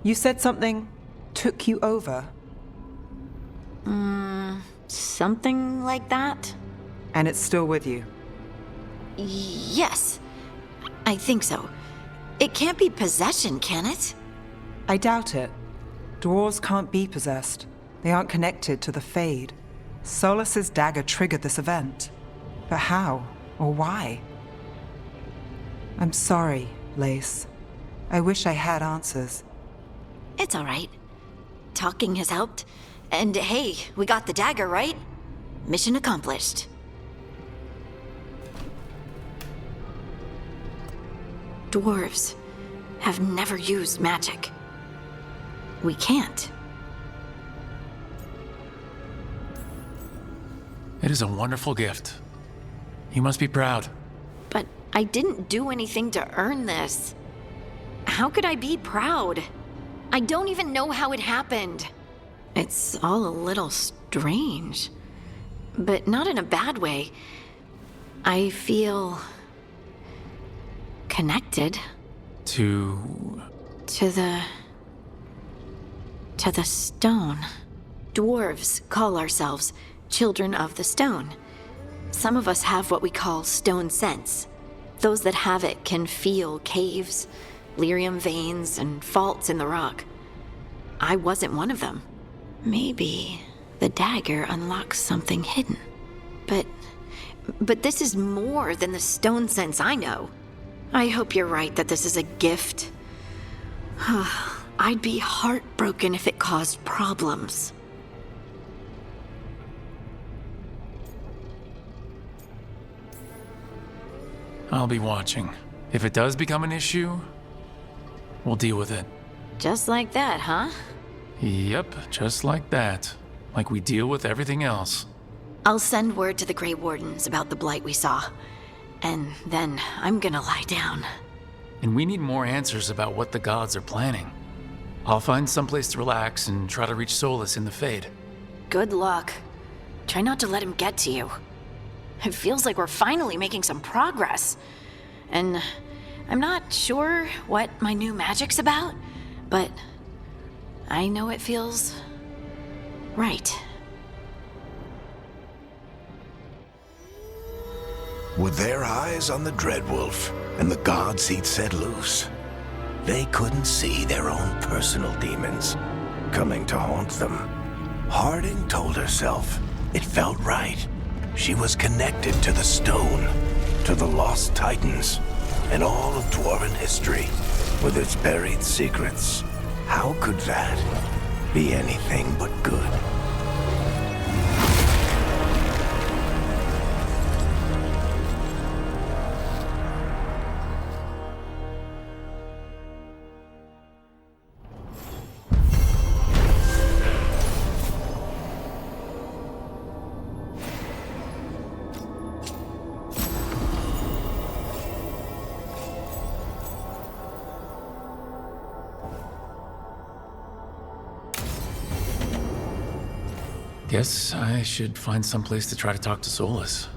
You said something took you over. Something like that? And it's still with you? Yes. I think so. It can't be possession, can it? I doubt it. Dwarves can't be possessed. They aren't connected to the Fade. Solas's dagger triggered this event. But how? Or why? I'm sorry, Lace. I wish I had answers. It's all right. Talking has helped. And hey, we got the dagger, right? Mission accomplished. Dwarves have never used magic. We can't. It is a wonderful gift. You must be proud. But I didn't do anything to earn this. How could I be proud? I don't even know how it happened. It's all a little strange. But not in a bad way. I feel connected. To the stone. Dwarves call ourselves children of the stone. Some of us have what we call stone sense. Those that have it can feel caves, lyrium veins, and faults in the rock. I wasn't one of them. Maybe the dagger unlocks something hidden. But this is more than the stone sense I know. I hope you're right that this is a gift. I'd be heartbroken if it caused problems. I'll be watching. If it does become an issue, we'll deal with it. Just like that, huh? Yep, just like that. Like we deal with everything else. I'll send word to the Grey Wardens about the blight we saw. And then I'm gonna lie down. And we need more answers about what the gods are planning. I'll find someplace to relax and try to reach Solus in the Fade. Good luck. Try not to let him get to you. It feels like we're finally making some progress. And I'm not sure what my new magic's about, but I know it feels right. With their eyes on the Dreadwolf and the gods he'd set loose, they couldn't see their own personal demons coming to haunt them. Harding told herself it felt right. She was connected to the stone, to the lost titans, and all of dwarven history with its buried secrets. How could that be anything but good? Guess I should find someplace to try to talk to Solus.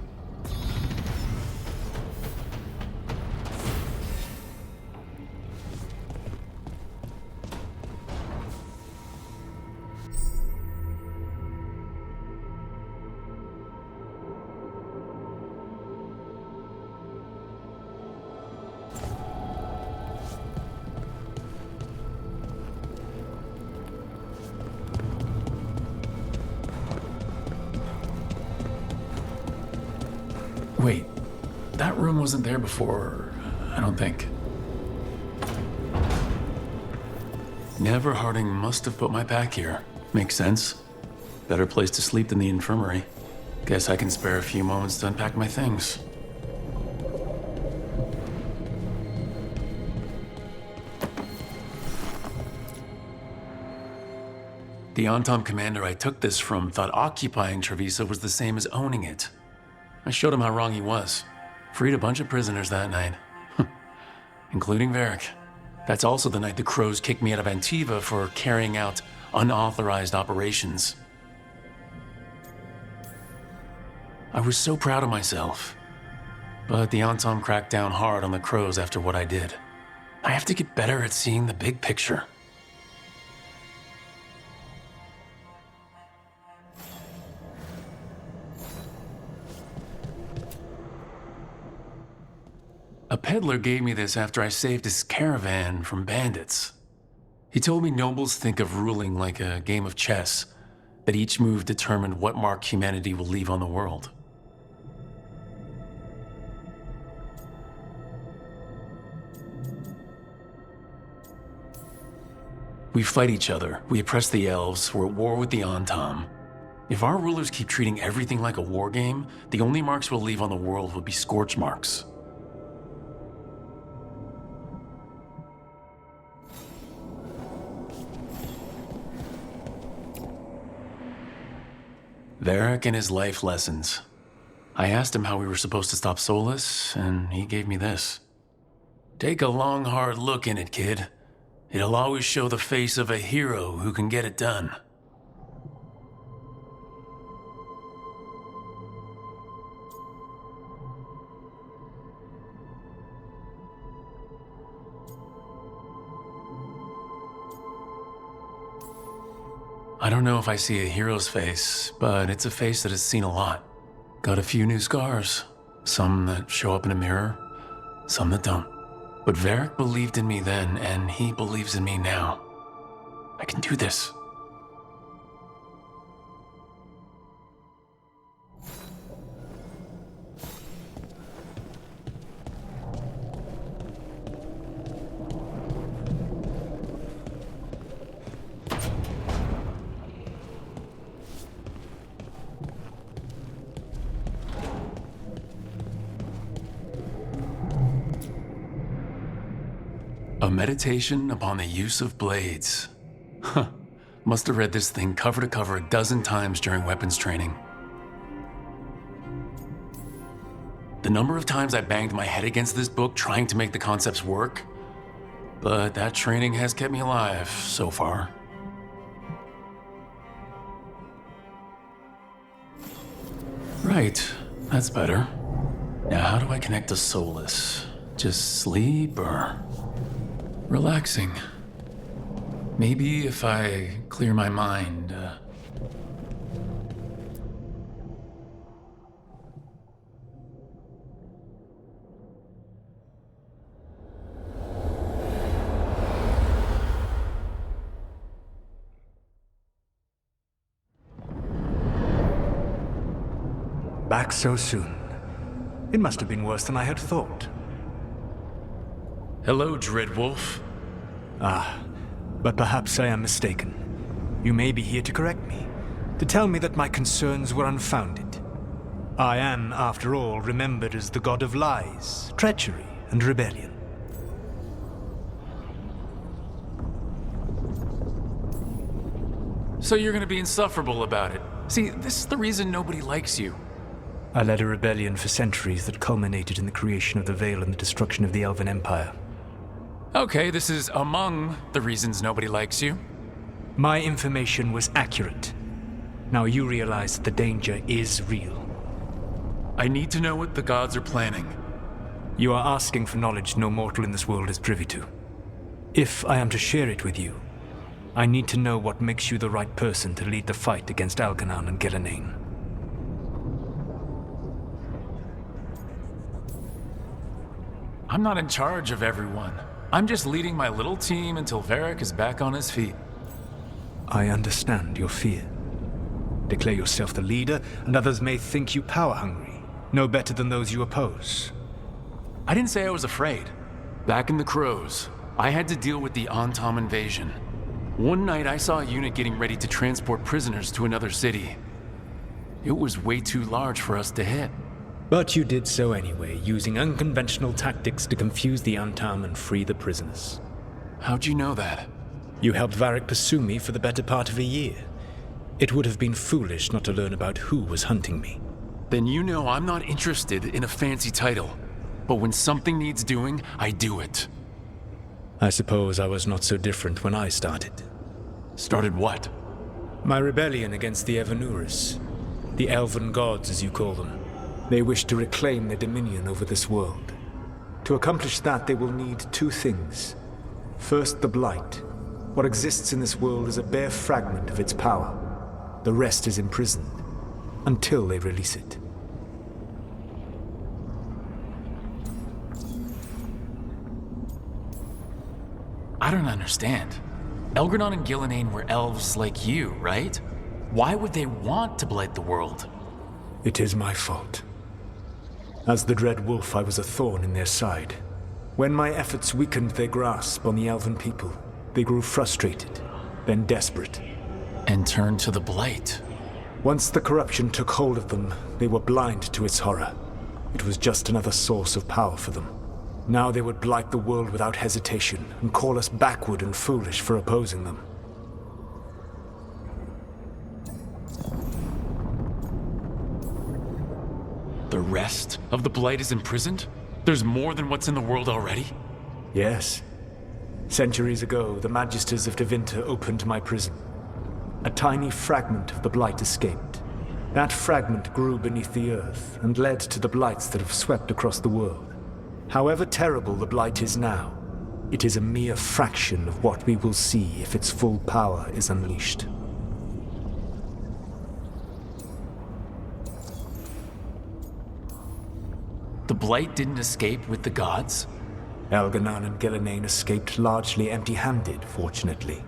Wait, that room wasn't there before, I don't think. Never Harding must have put my pack here. Makes sense. Better place to sleep than the infirmary. Guess I can spare a few moments to unpack my things. The Antom commander I took this from thought occupying Trevisa was the same as owning it. I showed him how wrong he was. Freed a bunch of prisoners that night. Including Varric. That's also the night the Crows kicked me out of Antiva for carrying out unauthorized operations. I was so proud of myself. But the Antom cracked down hard on the Crows after what I did. I have to get better at seeing the big picture. A peddler gave me this after I saved his caravan from bandits. He told me nobles think of ruling like a game of chess, that each move determined what mark humanity will leave on the world. We fight each other, we oppress the elves, we're at war with the Antom. If our rulers keep treating everything like a war game, the only marks we'll leave on the world will be scorch marks. Varric and his life lessons. I asked him how we were supposed to stop Solus, and he gave me this. Take a long, hard look in it, kid. It'll always show the face of a hero who can get it done. I don't know if I see a hero's face, but it's a face that has seen a lot. Got a few new scars. Some that show up in a mirror, some that don't. But Varric believed in me then, and he believes in me now. I can do this. A meditation upon the use of blades. Huh. Must have read this thing cover to cover a dozen times during weapons training. The number of times I banged my head against this book trying to make the concepts work But that training has kept me alive so far. Right, that's better. Now how do I connect to Solus? Just sleep or relaxing? Maybe if I clear my mind. Back so soon. It must have been worse than I had thought. Hello, Dreadwolf. Ah, but perhaps I am mistaken. You may be here to correct me, to tell me that my concerns were unfounded. I am, after all, remembered as the god of lies, treachery, and rebellion. So you're gonna be insufferable about it. See, this is the reason nobody likes you. I led a rebellion for centuries that culminated in the creation of the Veil and the destruction of the Elven Empire. Okay, this is among the reasons nobody likes you. My information was accurate. Now you realize that the danger is real. I need to know what the gods are planning. You are asking for knowledge no mortal in this world is privy to. If I am to share it with you, I need to know what makes you the right person to lead the fight against Algernon and Gillenane. I'm not in charge of everyone. I'm just leading my little team until Varric is back on his feet. I understand your fear. Declare yourself the leader, and others may think you power-hungry, no better than those you oppose. I didn't say I was afraid. Back in the Crows, I had to deal with the Antom invasion. One night I saw a unit getting ready to transport prisoners to another city. It was way too large for us to hit. But you did so anyway, using unconventional tactics to confuse the Antom and free the prisoners. How'd you know that? You helped Varric pursue me for the better part of a year. It would have been foolish not to learn about who was hunting me. Then you know I'm not interested in a fancy title. But when something needs doing, I do it. I suppose I was not so different when I started. Started what? My rebellion against the Evanuris. The Elven Gods, as you call them. They wish to reclaim their dominion over this world. To accomplish that, they will need two things. First, the Blight. What exists in this world is a bare fragment of its power. The rest is imprisoned, until they release it. I don't understand. Algernon and Gillenane were elves like you, right? Why would they want to blight the world? It is my fault. As the Dreadwolf, I was a thorn in their side. When my efforts weakened their grasp on the Elven people, they grew frustrated, then desperate. And turned to the Blight. Once the corruption took hold of them, they were blind to its horror. It was just another source of power for them. Now they would blight the world without hesitation and call us backward and foolish for opposing them. The rest of the Blight is imprisoned? There's more than what's in the world already? Yes. Centuries ago, the Magisters of Tevinter opened my prison. A tiny fragment of the Blight escaped. That fragment grew beneath the earth and led to the Blights that have swept across the world. However terrible the Blight is now, it is a mere fraction of what we will see if its full power is unleashed. The Blight didn't escape with the gods? Algernon and Gillenane escaped largely empty-handed, fortunately.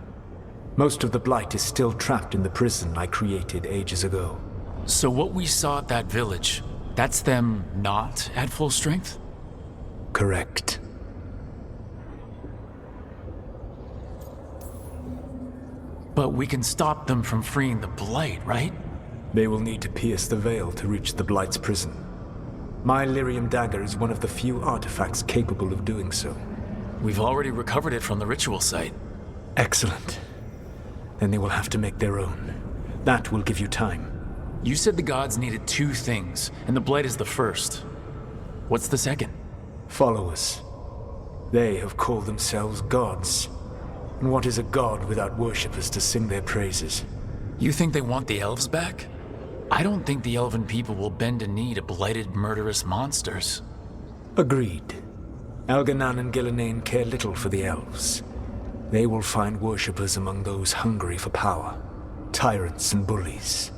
Most of the Blight is still trapped in the prison I created ages ago. So what we saw at that village, that's them not at full strength? Correct. But we can stop them from freeing the Blight, right? They will need to pierce the veil to reach the Blight's prison. My Lyrium dagger is one of the few artifacts capable of doing so. We've already recovered it from the ritual site. Excellent. Then they will have to make their own. That will give you time. You said the gods needed two things, and the Blight is the first. What's the second? Follow us. They have called themselves gods. And what is a god without worshippers to sing their praises? You think they want the elves back? I don't think the elven people will bend a knee to blighted, murderous monsters. Agreed. Algernon and Gillenane care little for the elves. They will find worshippers among those hungry for power. Tyrants and bullies.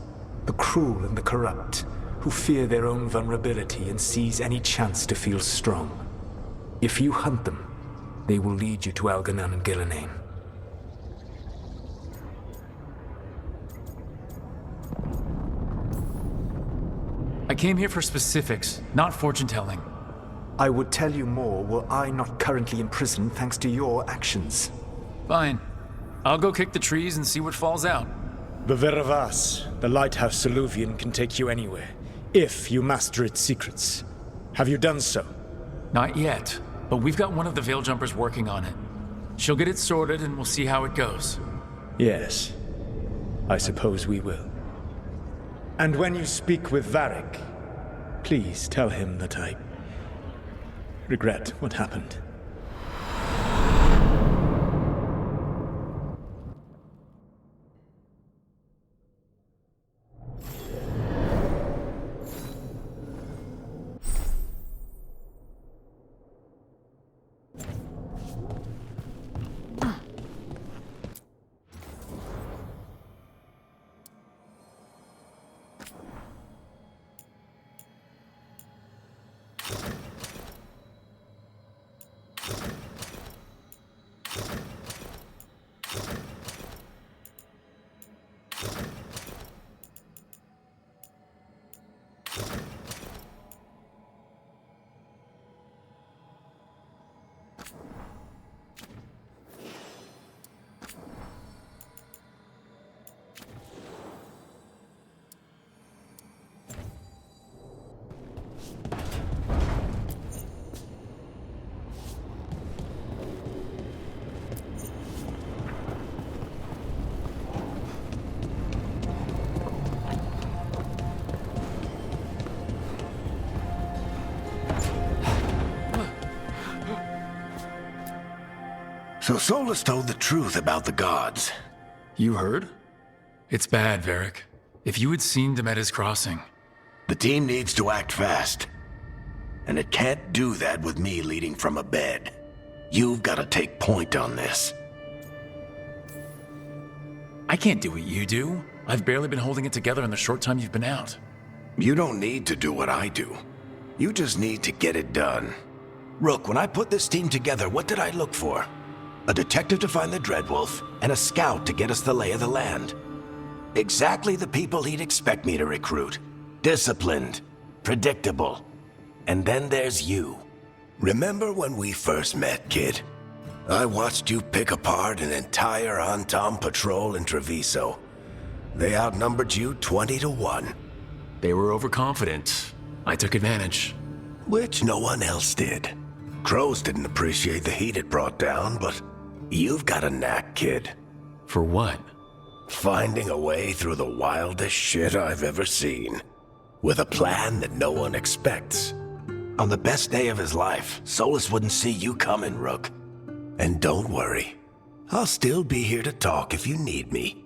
The cruel and the corrupt, who fear their own vulnerability and seize any chance to feel strong. If you hunt them, they will lead you to Algernon and Gillenane. I came here for specifics, not fortune-telling. I would tell you more were I not currently imprisoned thanks to your actions. Fine. I'll go kick the trees and see what falls out. The Veravas, the lighthouse Soluvian, can take you anywhere, if you master its secrets. Have you done so? Not yet, but we've got one of the Veil Jumpers working on it. She'll get it sorted and we'll see how it goes. Yes. I suppose we will. And when you speak with Varric, please tell him that I regret what happened. So Solus told the truth about the gods. You heard? It's bad, Varric. If you had seen Demeda's crossing. The team needs to act fast. And it can't do that with me leading from a bed. You've got to take point on this. I can't do what you do. I've barely been holding it together in the short time you've been out. You don't need to do what I do. You just need to get it done. Rook, when I put this team together, what did I look for? A detective to find the Dreadwolf, and a scout to get us the lay of the land. Exactly the people he'd expect me to recruit. Disciplined, predictable. And then there's you. Remember when we first met, kid? I watched you pick apart an entire Antom patrol in Treviso. They outnumbered you 20-1. They were overconfident. I took advantage. Which no one else did. Crows didn't appreciate the heat it brought down, but you've got a knack, kid. For what? Finding a way through the wildest shit I've ever seen. With a plan that no one expects. On the best day of his life, Solus wouldn't see you coming, Rook. And don't worry. I'll still be here to talk if you need me.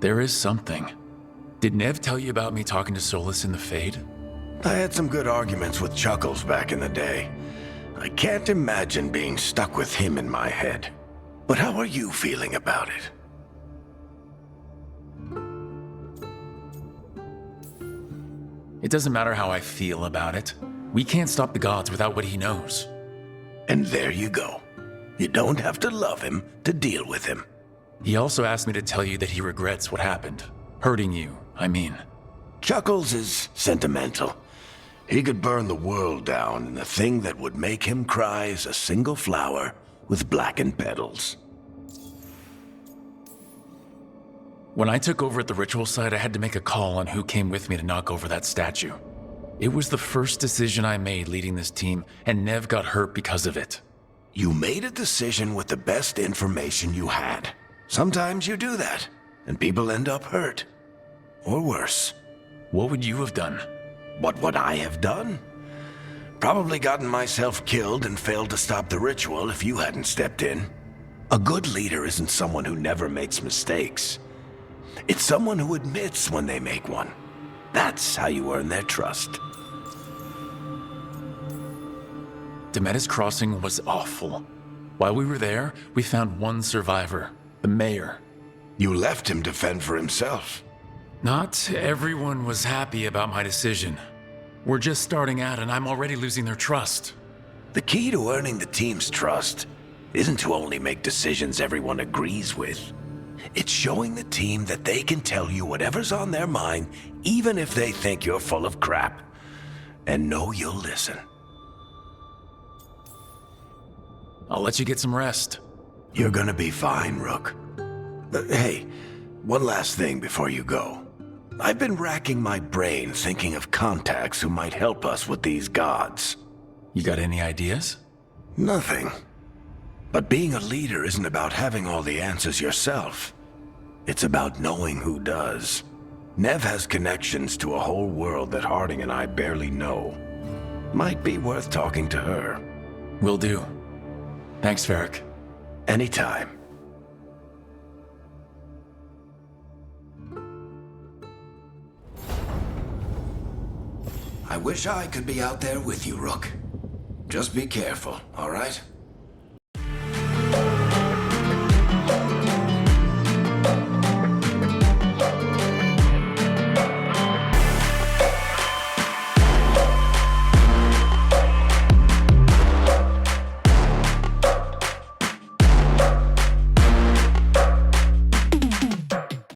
There is something. Did Nev tell you about me talking to Solus in the Fade? I had some good arguments with Chuckles back in the day. I can't imagine being stuck with him in my head. But how are you feeling about it? It doesn't matter how I feel about it. We can't stop the gods without what he knows. And there you go. You don't have to love him to deal with him. He also asked me to tell you that he regrets what happened. Hurting you, I mean. Chuckles is sentimental. He could burn the world down, and the thing that would make him cry is a single flower with blackened petals. When I took over at the ritual site, I had to make a call on who came with me to knock over that statue. It was the first decision I made leading this team, and Nev got hurt because of it. You made a decision with the best information you had. Sometimes you do that, and people end up hurt. or worse. What would you have done? What would I have done? Probably gotten myself killed and failed to stop the ritual if you hadn't stepped in. A good leader isn't someone who never makes mistakes. It's someone who admits when they make one. That's how you earn their trust. Demetis Crossing was awful. While we were there, we found one survivor, the mayor. You left him to fend for himself. Not everyone was happy about my decision. We're just starting out and I'm already losing their trust. The key to earning the team's trust isn't to only make decisions everyone agrees with. It's showing the team that they can tell you whatever's on their mind, even if they think you're full of crap. And know you'll listen. I'll let you get some rest. You're gonna be fine, Rook. Hey, one last thing before you go. I've been racking my brain thinking of contacts who might help us with these gods. You got any ideas? Nothing. But being a leader isn't about having all the answers yourself. It's about knowing who does. Nev has connections to a whole world that Harding and I barely know. Might be worth talking to her. Will do. Thanks, Varric. Anytime. I wish I could be out there with you, Rook. Just be careful, all right?